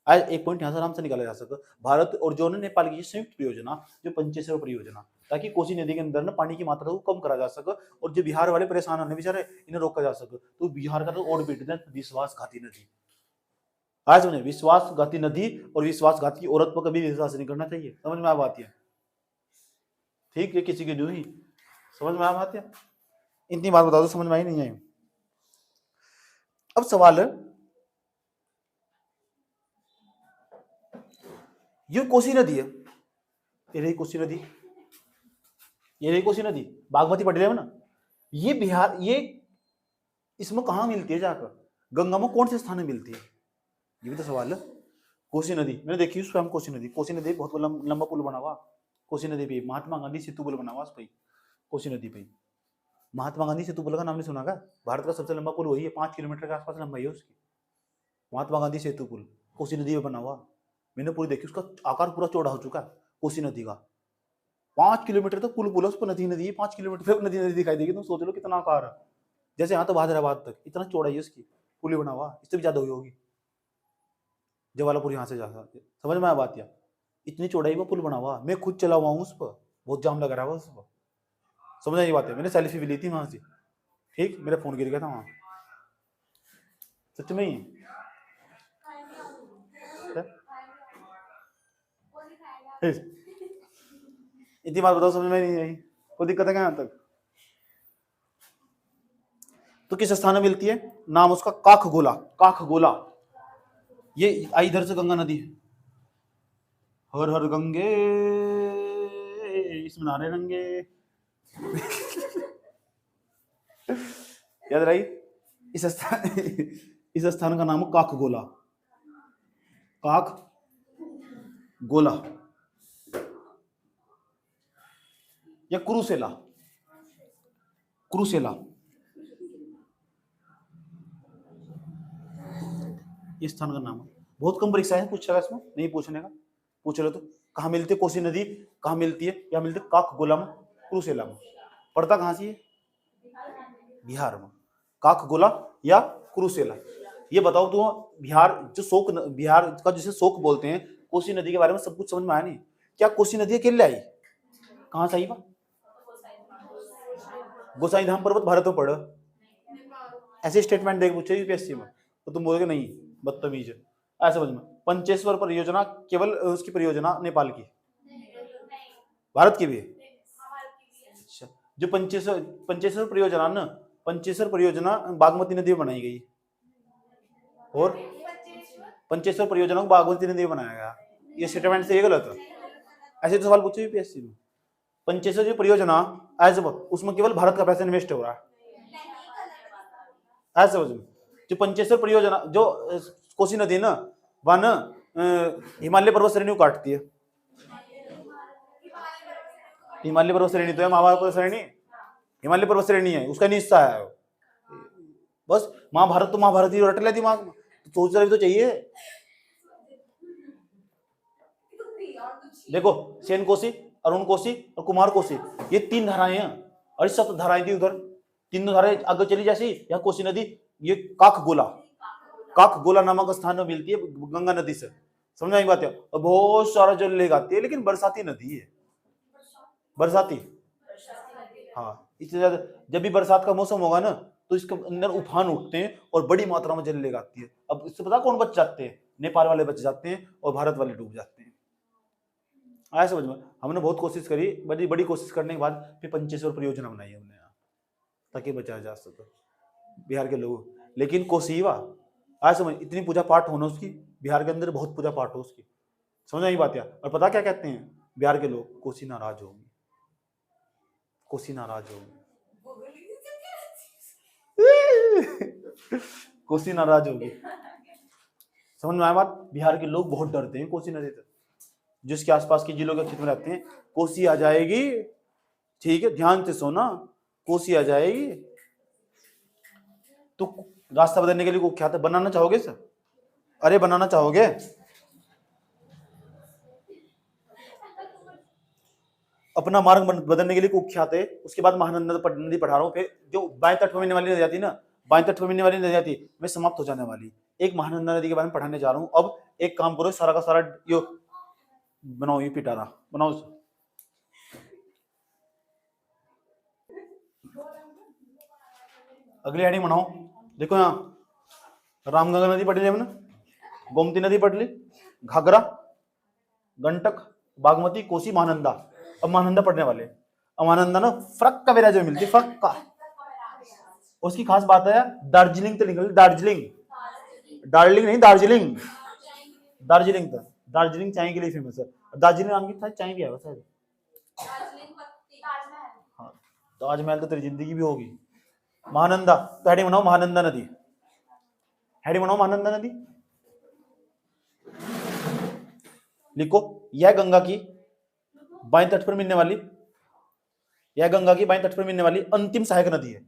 आज एक पॉइंट यहाँ से आराम से निकाला जा सके, भारत और जो नेपाल की संयुक्त परियोजना जो पंचेश्वर परियोजना, ताकि कोसी नदी के अंदर ना पानी की मात्रा को कम करा जा सके और जो बिहार वाले परेशान होने बेचारे इन्हें रोका जा सके। तो बिहार का तो और पीट दें विश्वासघाती नदी, आज समझे, विश्वासघाती नदी और विश्वासघाती औरत पर कभी विश्वास नहीं करना चाहिए। समझ में आ बात है? ठीक है, किसी की नहीं समझ में आ बात है, इतनी बात बता दो, समझ में आई नहीं आई। अब सवाल है, ये कोसी नदी है, ये रही कोसी नदी, ये रही कोसी नदी, बागमती पड़ रही है ना, ये बिहार, ये इसमें कहाँ मिलती है जाकर, गंगा में कौन से स्थान में मिलती है, ये भी तो सवाल है। कोसी नदी मैंने देखी स्वयं, कोसी नदी बहुत लंबा पुल बना हुआ, कोसी नदी पे महात्मा गांधी सेतु पुल बना हुआ उस पे, कोसी नदी पे महात्मा गांधी सेतु पुल का नाम नहीं सुना क्या? भारत का सबसे लंबा पुल वही है, 5 किलोमीटर के आसपास लंबाई है उसकी, महात्मा गांधी सेतु पुल कोसी नदी पे बना हुआ। मैंने पूरी देखी, उसका आकार पूरा चौड़ा हो चुका है कोसी नदी का, 5 किलोमीटर तक पुल है, उस पर नदी है, 5 किलोमीटर तक नदी दिखाई देगी। तुम सोच लो कितना आकार है, जैसे यहाँ तो हैदराबाद तक इतना चौड़ा है उसकी पुल बना हुआ, इससे भी ज्यादा हुई होगी जवालापुर यहाँ से जाकर। समझ में आया बात? या इतनी चौड़ाई में पुल बना हुआ, मैं खुद चला हुआ हूँ उस पर, बहुत जाम लगा रहा है उस पर। समझ आई बात है? मैंने सेल्फी भी ली थी वहां से, ठीक, मेरा फोन गिर गया था वहां, सच में ही। इतनी बात बताओ, समझ में नहीं आई, कोई दिक्कत है क्या यहाँ तक? तो किस स्थान में मिलती है? नाम उसका काखगोला, काखगोला। ये आई इधर से गंगा नदी है, हर हर गंगे इसमें नारे रंगे याद रही? इस स्थान का नाम काखगोला, काखगोला या क्रूसेला, क्रूसेला, इस स्थान का नाम है। बहुत कम परीक्षा है पूछेगा इसमें, नहीं पूछने का, पूछ लो तो कहाँ मिलती है कोसी नदी, कहाँ मिलती है, या मिलती है काखगोला में, क्रूसेला में, पड़ता कहाँ से? बिहार में, काखगोला या क्रूसेला। ये बताओ तो बिहार जो शोक, बिहार का जिसे शोक बोलते हैं, कोसी नदी के बारे में सब कुछ समझ में आया नहीं क्या? कोसी नदी अकेले आई, कहाँ से आई? गोसाई धाम पर्वत भारत में पड़ा, ऐसे स्टेटमेंट देख पूछे यूपीएससी में तो तुम बोलोगे नहीं बदतमीज, ऐसा समझ में। पंचेश्वर परियोजना केवल उसकी परियोजना नेपाल की, भारत की भी है। अच्छा, जो पंचेश्वर परियोजना ना, पंचेश्वर परियोजना बागमती नदी में बनाई गई, और पंचेश्वर परियोजना को बागमती नदी में बनाया गया, ये स्टेटमेंट से ये गलत है। ऐसे तो सवाल पूछे यूपीएससी में। पंचेश्वर जो परियोजना एज उसमें केवल भारत का पैसा इन्वेस्ट हो रहा है, ऐसे समझ में। जो पंचेश्वर परियोजना जो कोसी नदी ना, वह ना हिमालय पर्वत श्रेणी को काटती है, हिमालय पर्वत श्रेणी तो है, महाभारत पर्वत श्रेणी हिमालय पर्वत श्रेणी है, उसका नहीं हिस्सा है बस। महाभारत तो महाभारत ही रट लिया दिमाग में, तो सोचना भी तो चाहिए। देखो सेन कोसी, अरुण कोसी और कुमार कोसी, ये 3 धाराएं हैं, और 7 धाराएं थी उधर, तीनों धाराएं आगे चली जैसी, यहाँ कोसी नदी, ये काखगोला, काखगोला नामक स्थान में मिलती है गंगा नदी से। समझ आई बात है? और बहुत सारा जल ले आती है, लेकिन बरसाती नदी है, बरसाती, हाँ। इससे ज्यादा जब भी बरसात का मौसम होगा ना, तो इसके अंदर उफान उठते हैं और बड़ी मात्रा में जल ले आती है। अब इससे पता कौन बच जाते हैं? नेपाल वाले बच जाते हैं और भारत वाले डूब जाते हैं। आया समझ में? हमने बहुत कोशिश करी, बड़ी कोशिश करने के बाद फिर पंचेश्वर परियोजना बनाई हमने यहाँ, ताकि बचाया जा सके बिहार के लोगों। लेकिन कोसीवा, आया समझ, इतनी पूजा पाठ होना उसकी, बिहार के अंदर बहुत पूजा पाठ हो उसकी। समझ आई बात? या और पता क्या कहते हैं बिहार के लोग? कोसी नाराज होगी, कोसी नाराज होगी, कोसी नाराज होगी। समझ में आया बात? बिहार के लोग बहुत डरते हैं कोसी नदी से, जिसके आसपास के जिलों के क्षेत्र में रहते हैं। कोसी आ जाएगी, ठीक है, ध्यान से सोना, कोसी आ जाएगी तो रास्ता बदलने के लिए कुख्यात है। बनाना चाहोगे सर? अरे बनाना चाहोगे? अपना मार्ग बदलने के लिए कुख्यात है। उसके बाद महानंदा नदी पढ़ा रहा हूँ। फिर जो बाएं तट पर मिलने वाली नदी आती है ना, बाएं तट पर मिलने वाली नदी आती है, मैं समाप्त हो जाने वाली। एक महानंदा नदी के बारे में पढ़ाने जा रहा हूँ। अब एक काम करो, सारा का सारा यो बनाओ, ये पिटारा बनाओ। अगली हेडिंग बनाओ। देखो यहाँ रामगंगा नदी पढ़ ली हमने, गोमती नदी पढ़ ली, घाघरा, गंडक, बागमती, कोसी, महानंदा। अब महानंदा पढ़ने वाले। अब महानंदा ना फरक का बेरा जो मिलती है, फरक का। उसकी खास बात है दार्जिलिंग तो निकल, दार्जिलिंग, दार्जिलिंग नहीं, दार्जिलिंग, दार्जिलिंग था। दार्जिलिंग चाय के लिए फेमस है। दार्जिलिंग नाम की चाय भी है वैसे। हाँ, ताजमहल तो तेरी जिंदगी भी होगी। महानंदा, तो हेडिंग बनाओ महानंदा नदी। हेडिंग बनाओ महानंदा नदी। लिखो, यह गंगा की बाएं तट पर मिलने वाली, यह गंगा की बाएं तट पर मिलने वाली अंतिम सहायक नदी है।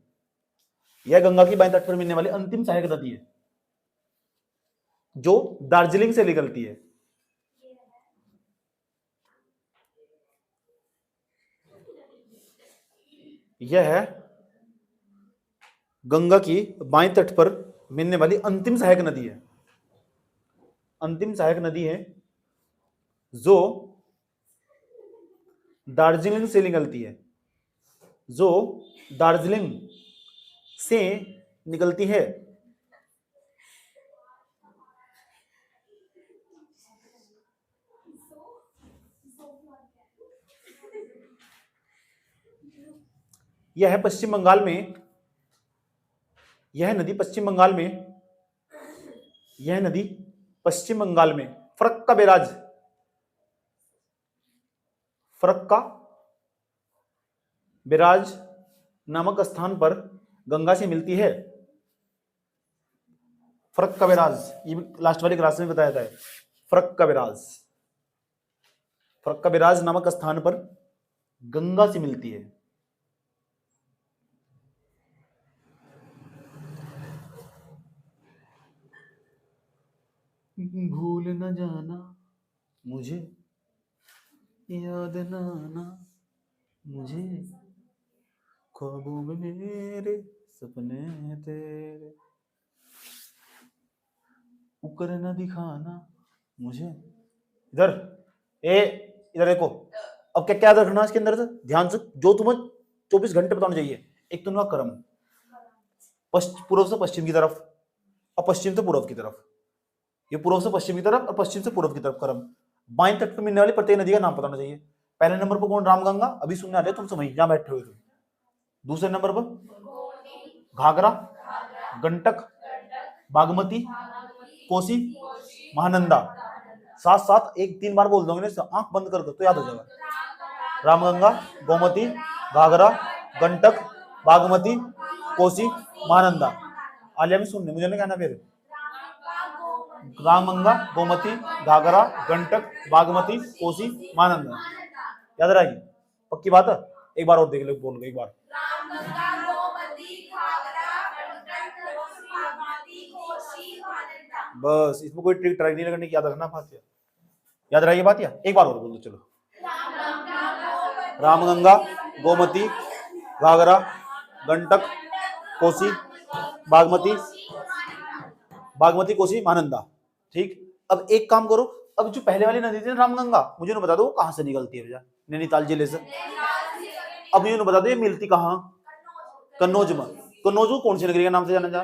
यह गंगा की बाएं तट पर मिलने वाली अंतिम सहायक नदी है जो दार्जिलिंग से निकलती है। यह है गंगा की बाएं तट पर मिलने वाली अंतिम सहायक नदी है। अंतिम सहायक नदी है जो दार्जिलिंग से निकलती है, जो दार्जिलिंग से निकलती है। यह है पश्चिम बंगाल में, यह नदी पश्चिम बंगाल में, यह नदी पश्चिम बंगाल में फरक्का बैराज, फरक्का बैराज नामक स्थान पर गंगा से मिलती है। फरक्का बैराज, ये लास्ट वाली क्लास में बताया था। फरक्का बैराज, फरक्का बैराज नामक स्थान पर गंगा से मिलती है। भूल न जाना मुझे, याद न आना मुझे, ख्वाबों में मेरे सपने तेरे, उकर न दिखाना मुझे। इधर इधर देखो। अब क्या क्या रखना इसके अंदर से ध्यान से, जो तुम्हें 24 घंटे बताना चाहिए। एक तो क्रम, पूर्व से पश्चिम की तरफ और पश्चिम से पूर्व की तरफ। ये पूर्व से पश्चिम की तरफ और पश्चिम से पूर्व की तरफ क्रम। बाएं तट पर मिलने वाली प्रत्येक नदी का नाम बताना चाहिए। पहले नंबर पर कौन? रामगंगा, अभी सुनने आ रहे तुम समझ जहां बैठे हुए थे। दूसरे नंबर पर घाघरा, गंडक, बागमती, कोसी, महानंदा। साथ साथ एक 3 बार बोल दोगे ना, आंख बंद कर दो तो याद हो जाएगा। रामगंगा, गोमती, घाघरा, गंडक, बागमती, कोसी, महानंदा। आलिया में सुनने, मुझे नहीं कहना फिर। रामगंगा, गोमती, घाघरा, गंडक, बागमती, कोसी, महानंदा। याद रहेगी? पक्की बात है? एक बार और देख लो, बोल एक बार। बस, इसमें कोई ट्रिक ट्राई नहीं लगनी, याद रखना बात। याद रही बात? या एक बार और बोल दो चलो। रामगंगा, गोमती, घाघरा, गंडक, कोसी, बागमती, बागमती, कोसी, महानंदा। ठीक। अब एक काम करो, अब जो पहले वाली नदी थी रामगंगा, मुझे ना बता दो कहां से निकलती है भैया? नैनीताल जिले से। अब मुझे ना बता दो ये मिलती कहां? कन्नौज में। कन्नौज को कौन सी नगरी के नाम से जाना जा?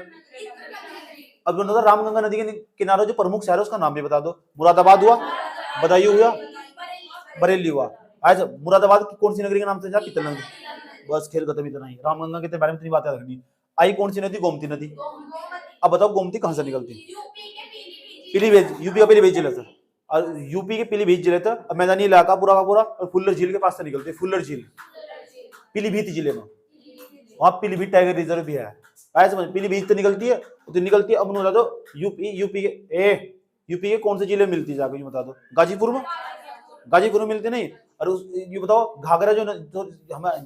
अब रामगंगा नदी के किनारे जो प्रमुख शहर है उसका नाम भी बता दो। मुरादाबाद हुआ, बदायूं हुआ, बरेली हुआ। आज मुरादाबाद की कौन सी नगरी के नाम से जा? पीतल नगरी। बस खेल खत्म, इतना ही। रामगंगा के बारे में इतनी बातें रखनी। आई कौन सी नदी? गोमती नदी। अब बताओ गोमती कहां से निकलती? पीलीभीत, यूपी का पीलीभीत जिला था। और यूपी के पीलीभीत जिले था मैदानी इलाका पूरा का पूरा, और फुल्लर झील के पास से निकलती है। फुल्लर झील, पीलीभीत जिले में, वहां पीलीभीत टाइगर रिजर्व भी है। आए समझ, पीलीभीत तो निकलती है, तो निकलती है। अब बता दो यूपी के कौन से जिले में मिलती है, जाकर बता दो। गाजीपुर में, गाजीपुर में मिलती नहीं। और ये बताओ घाघरा जो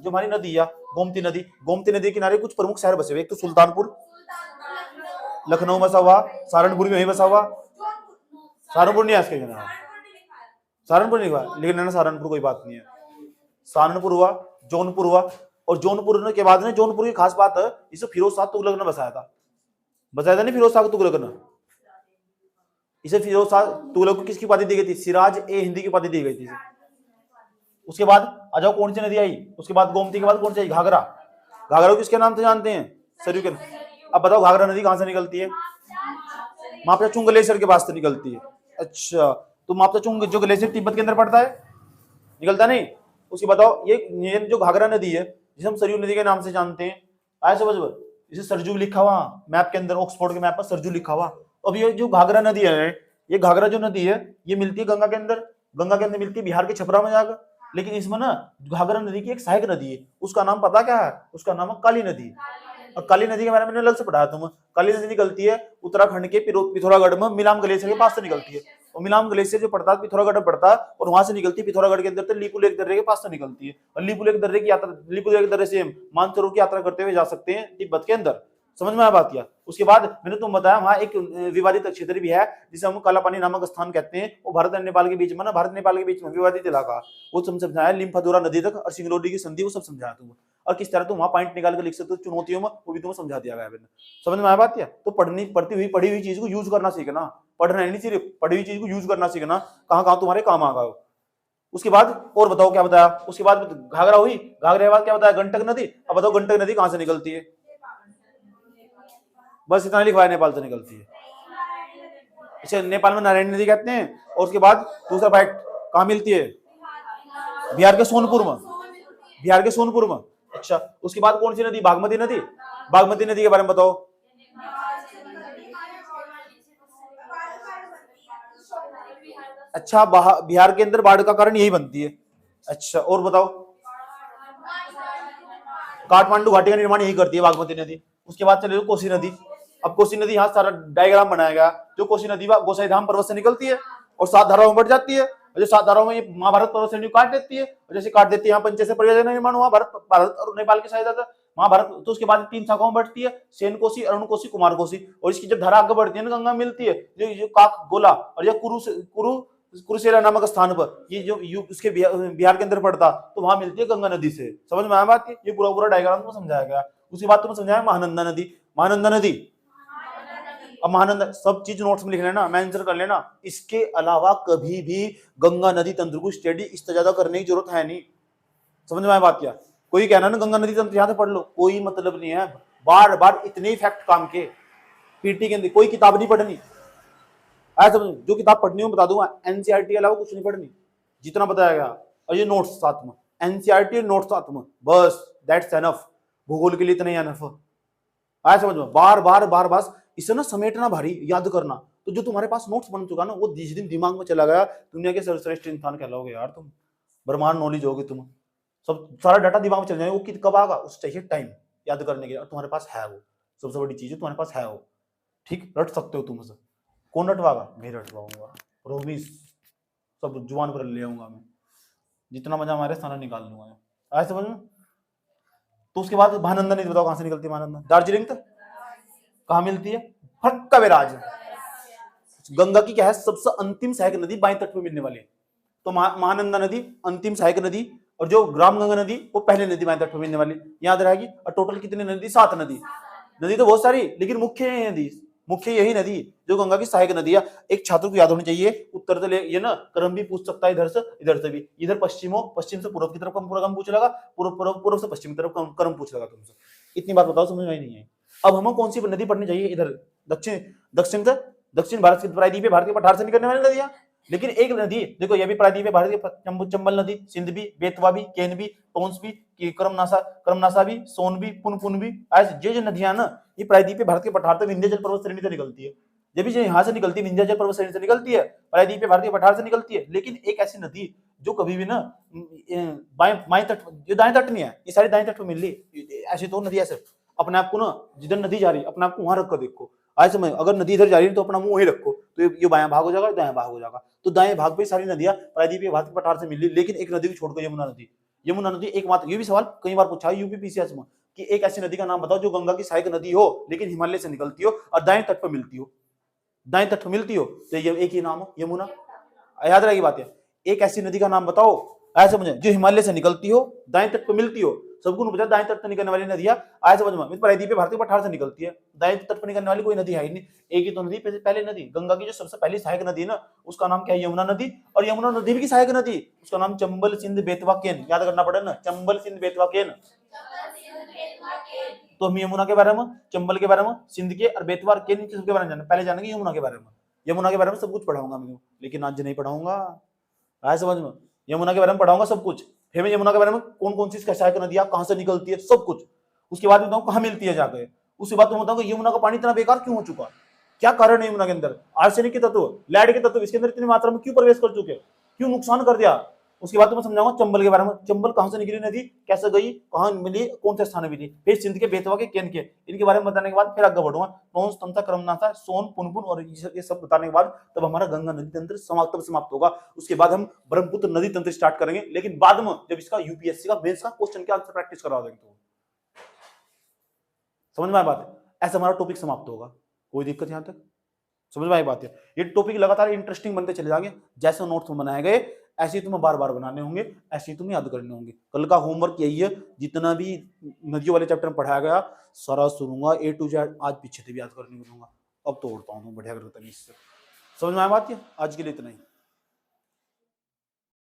हमारी नदी है गोमती नदी, गोमती नदी के किनारे कुछ प्रमुख शहर बसे हुए, एक तो सुल्तानपुर, लखनऊ बसा हुआ, सहारनपुर भी वहीं बसा हुआ। सहारनपुर नहीं है इसके किनारे, सहारनपुर नहीं हुआ, लेकिन ना सहारनपुर कोई बात नहीं है। सहारनपुर हुआ, जौनपुर हुआ, और जौनपुर के बाद में जौनपुर की खास बात है, इसे फिरोज शाह तुगलक ने बसाया था। बसाया था नहीं फिरोज शाह तुगलक ने, इसे फिरोज शाह तुगलक को किसकी उपाधि दी गई थी? सिराज ए हिंदी की उपाधि दी गई थी। उसके बाद आ जाओ कौन सी नदी आई, उसके बाद गोमती के बाद कौन सी आई? घाघरा। घाघरा को किसके नाम से जानते हैं? सरयू के। अब बताओ घाघरा नदी कहां से निकलती है? मापचाचुंग ग्लेशियर के पास से निकलती है। अच्छा, तो मापचाचुंग जो ग्लेशियर तिब्बत के अंदर पड़ता है, निकलता नहीं। उसके बताओ ये जो घाघरा नदी है, जिसे हम सरयू नदी के नाम से जानते हैं, आया समझ में? इसे सरजू लिखा हुआ मैप के अंदर, ऑक्सफोर्ड के मैप पर सरजू लिखा हुआ। अब ये जो घाघरा नदी है, ये घाघरा जो नदी है, ये मिलती है गंगा के अंदर, गंगा के अंदर मिलती है बिहार के छपरा में जाकर। लेकिन इसमें ना घाघरा नदी की एक सहायक नदी है, उसका नाम पता क्या है? उसका नाम है काली नदी। और काली नदी के बारे में मैंने अलग से पढ़ाया तुम। काली नदी निकलती है उत्तराखंड के पिथौरागढ़ में मिलाम ग्लेशियर के पास से निकलती है। और मिलाम ग्लेशियर जो पड़ता है पिथौरागढ़ में पड़ता है, और वहां से निकलती है पिथौरागढ़ के अंदर तो लीपुलेख दर्रे के पास से निकलती है। और लीपुलेख दर्रे की यात्रा, लीपुलेख दर्रे से मानसरोवर की यात्रा करते हुए जा सकते हैं तिब्बत के अंदर। समझ में आया बात किया? उसके बाद मैंने तुम बताया वहां एक विवादित क्षेत्र भी है जिसे हम कालापानी नामक स्थान कहते हैं। वो भारत और नेपाल के बीच में ना, भारत नेपाल के बीच में विवादित इलाका, वो तुम समझाया। लिम्फादोरा नदी तक और सिंगरौली की संधि, वो सब समझाया तुम। और किस तरह तुम वहां पॉइंट निकाल कर लिख सकते हो चुनौतियों में, वो भी तुम्हें समझा दिया गया है। समझ में आया बात क्या? तो पढ़ी हुई चीज को यूज करना सीखना, पढ़ना नहीं सिर्फ, पढ़ी हुई चीज को यूज करना सीखना, कहां कहां तुम्हारे काम आ गया। उसके बाद और बताओ क्या बताया? उसके बाद घाघरा हुई, घाघरे के बाद क्या बताया? गंडक नदी। अब बताओ गंडक नदी कहां से निकलती है? बस इतना लिखवाया, नेपाल से निकलती है। इसे नेपाल में नारायणी नदी कहते हैं। और उसके बाद दूसरा फैक्ट कहां मिलती है? बिहार के सोनपुर में, बिहार के सोनपुर में। अच्छा, उसके बाद कौन सी नदी? बागमती नदी। बागमती नदी के बारे में बताओ। अच्छा, बिहार के अंदर बाढ़ का कारण यही बनती है। अच्छा, और बताओ। काठमांडू घाटी का निर्माण यही करती है बागमती नदी। उसके बाद चले कोसी नदी। अब कोसी नदी, यहाँ सारा डायग्राम बनाया गया। जो कोसी नदी गोसाईधाम पर्वत से निकलती है और 7 धाराओं में बढ़ जाती है। और जो 7 धाराओं में ये महाभारत पर्वत से काट देती है, और जैसे काट देती है, यहाँ पंचेश्वर परियोजना निर्माण हुआ भारत और नेपाल के साथ महाभारत। तो उसके बाद 3 शाखाओं में बढ़ती है, सेन कोसी, अरुण कोसी, कुमार कोसी। और इसकी जब धारा आगे बढ़ती है ना, गंगा मिलती है जो काक गोला और यह कुरुसेला नामक स्थान पर, ये जो उसके बिहार के अंदर पड़ता, तो वहां मिलती है गंगा नदी से। समझ में आया बात? ये पूरा डायग्राम को समझाया गया। उसके बाद तुम्हें समझाया महानंदा नदी। महानंदा नदी, अब महानंदा सब चीज नोट्स में लिख लेना, मैं आंसर कर लेना। इसके अलावा कभी भी गंगा नदी तंत्र को स्टडी इस ज्यादा करने की जरूरत है नहीं। समझ में आया बात क्या? कोई कहना ना गंगा नदी तंत्र यहां से पढ़ लो, कोई मतलब नहीं है। बार बार इतने ही फैक्ट काम के, पीटी के अंदर कोई किताब नहीं पढ़नी। ऐसा जो किताब पढ़नी हो बता दूंगा, एनसीईआरटी के अलावा कुछ नहीं पढ़नी, जितना बताया गया। और ये नोट्स साथ में, एनसीईआरटी नोट्स साथ में, बस दैट्स एनफ। भूगोल के लिए इतना ही एनफ। आया समझ में? बार बार इसे ना समेटना भारी, याद करना। तो जो तुम्हारे पास नोट्स बन चुका ना, वो जिस दिन दिमाग में चला गया, दुनिया के सर्वश्रेष्ठ इंसान कहलाओगे यार तुम। ब्रह्मांड नॉलेज होगी तुम, सब सारा डाटा दिमाग में चल जाएगा। वो कब आगा? उस चाहिए टाइम याद करने के लिए, और तुम्हारे पास है वो। सबसे बड़ी चीज है तुम्हारे पास है वो। ठीक, रट सकते हो तुम उसे। कौन रटवागा? मैं रटवाऊंगा, रोबीस सब जुबान पर ले आऊंगा मैं, जितना मजा हमारे सारा निकाल लूंगा। आया समझ में? तो उसके बाद महानंदा नदी बताओ कहां से निकलती है? महानंदा दार्जिलिंग तक। कहां मिलती है? फक्का विराज। गंगा की क्या है? सबसे अंतिम सहायक नदी बाएं तट पर मिलने वाली है। तो महानंदा नदी अंतिम सहायक नदी, और जो ग्राम गंगा नदी वो पहले नदी बाएं तट पर मिलने वाली, याद रहेगी। और टोटल कितनी नदी? 7 नदी। नदी तो बहुत सारी, लेकिन मुख्य यही नदी जो गंगा की सहायक नदी है। एक छात्र को याद होनी चाहिए, उत्तर से ये ना क्रम भी पूछ सकता है, इधर से भी। इधर पश्चिम से पूर्व की तरफ क्रम पूछ लगा, पूर्व से पश्चिम की तरफ क्रम पूछ लगा तुमसे। इतनी बात बताओ, समझ में नहीं है। अब हमें कौन सी नदी पढ़नी चाहिए? इधर दक्षिण भारत की प्रायद्वीप है, भारत के पठार से निकलने वाली नदियां। लेकिन एक नदी देखो, ये भी प्रायद्वीप है, भारत की चंबल नदी, सिंध भी, बेतवा भी, केन भी, टोंस भी, करमनासा भी, सोन भी, पुनपुन भी। आज जो नदियां ना, ये प्रायद्वीप भारत के पठार से विंध्याचल पर्वत श्रेणी से निकलती है। जब भी यहाँ से निकलती है, विंध्याचल पर्वत श्रेणी से निकलती है, प्रायद्वीपीय भारतीय पठार से निकलती है, लेकिन एक ऐसी नदी जो कभी भी ना बाएं तट, ये दाएं तट नहीं है, ये सारी दाएं तट पे मिल रही, ऐसी तो नदी ऐसे अपने आप को ना, जिधर नदी जा रही है अपने आप को वहां रख कर देखो। आज समझ, अगर नदी इधर जा रही है तो अपना मुंह वहीं रखो, तो ये बायां भाग हो जाएगा, दायां भाग हो जाएगा। तो दाएं भाग पे सारी नदियां प्रायद्वीपीय भारतीय पठार से मिल रही, लेकिन एक नदी को छोड़कर यमुना नदी, यमुना नदी एकमात्र, ये भी सवाल कई बार पूछा है यूपीपीसीएस में कि एक ऐसी नदी का नाम बताओ जो गंगा की सहायक नदी हो लेकिन हिमालय से निकलती हो और दाएं तट पर मिलती हो, दाएं तट पर मिलती हो, तो ये एक ही नाम हो यमुना। याद रहेगी बात है, एक ऐसी नदी का नाम बताओ ऐसे समझे जो हिमालय से निकलती हो, दाएं तट पर मिलती हो, सबको बता दाएं तट पर निकलने वाली नदियां आज समझ में, प्रायद्वीपीय भारतीय पठार से निकलती है, दाएं तट पर निकलने वाली कोई नदी है ही नहीं, एक ही तो नदी। पहले नदी गंगा की जो सबसे पहली सहायक नदी है ना, उसका नाम क्या है, यमुना नदी। और यमुना नदी की सहायक नदी, उसका नाम चंबल सिंध बेतवा केन, याद करना पड़ेगा ना, चंबल सिंध बेतवा केन। तो हम यमुना के बारे में, चंबल के बारे में, सिंध के और बेतवा केन के बारे में जाने, पहले जानेंगे यमुना के बारे में। यमुना के बारे में सब कुछ पढ़ाऊंगा मैं, लेकिन आज नहीं पढ़ाऊंगा, आया समझ में, यमुना के बारे में पढ़ाऊंगा सब कुछ, फिर मैं यमुना के बारे में कौन कौन सी सहायक नदियां कहां से निकलती है सब कुछ, उसके बाद बताऊं कहां मिलती है जाकर, उसके बाद बताऊं कि यमुना का पानी इतना बेकार क्यों हो चुका, क्या कारण है यमुना के अंदर, आर्सेनिक के तत्व, लेड के तत्व इसके अंदर इतनी मात्रा में क्यों प्रवेश कर चुके, क्यों नुकसान कर दिया। उसके बाद तो मैं समझाऊंगा चंबल के बारे में, चंबल कहां से निकली नदी, कैसे गई, कहां मिली, कौन से स्थान में मिली, फिर सिंध के बेतवा के केन के, इनके बारे में बताने के बाद फिर आगे बढ़ूंगा, नौंस तमसा क्रमनासा सोन पुनपुन और ये सब बताने के बाद तब हमारा गंगा नदी तंत्र समाप्त होगा। उसके बाद हम ब्रह्मपुत्र नदी तंत्र स्टार्ट करेंगे, लेकिन बाद में जब इसका यूपीएससी का मेंस का क्वेश्चन के आंसर प्रैक्टिस करवा देंगे तो समझ में आई बात है, ऐसा हमारा टॉपिक समाप्त होगा, कोई दिक्कत यहां तक समझ में आई बात है। ये टॉपिक लगातार इंटरेस्टिंग बनते चले जाएंगे, जैसे नोट्स में बनाए गए ऐसे ही तुम्हें बार बार बनाने होंगे, ऐसे ही तुम्हें याद करने होंगे। कल का होमवर्क यही है, जितना भी नदियों वाले चैप्टर में पढ़ाया गया सारा सुनूंगा A to Z, आज पीछे से भी याद करने को दूंगा। अब तो उड़ता हूँ बढ़िया करता नहीं, इससे समझ में आया बात है। आज के लिए इतना ही।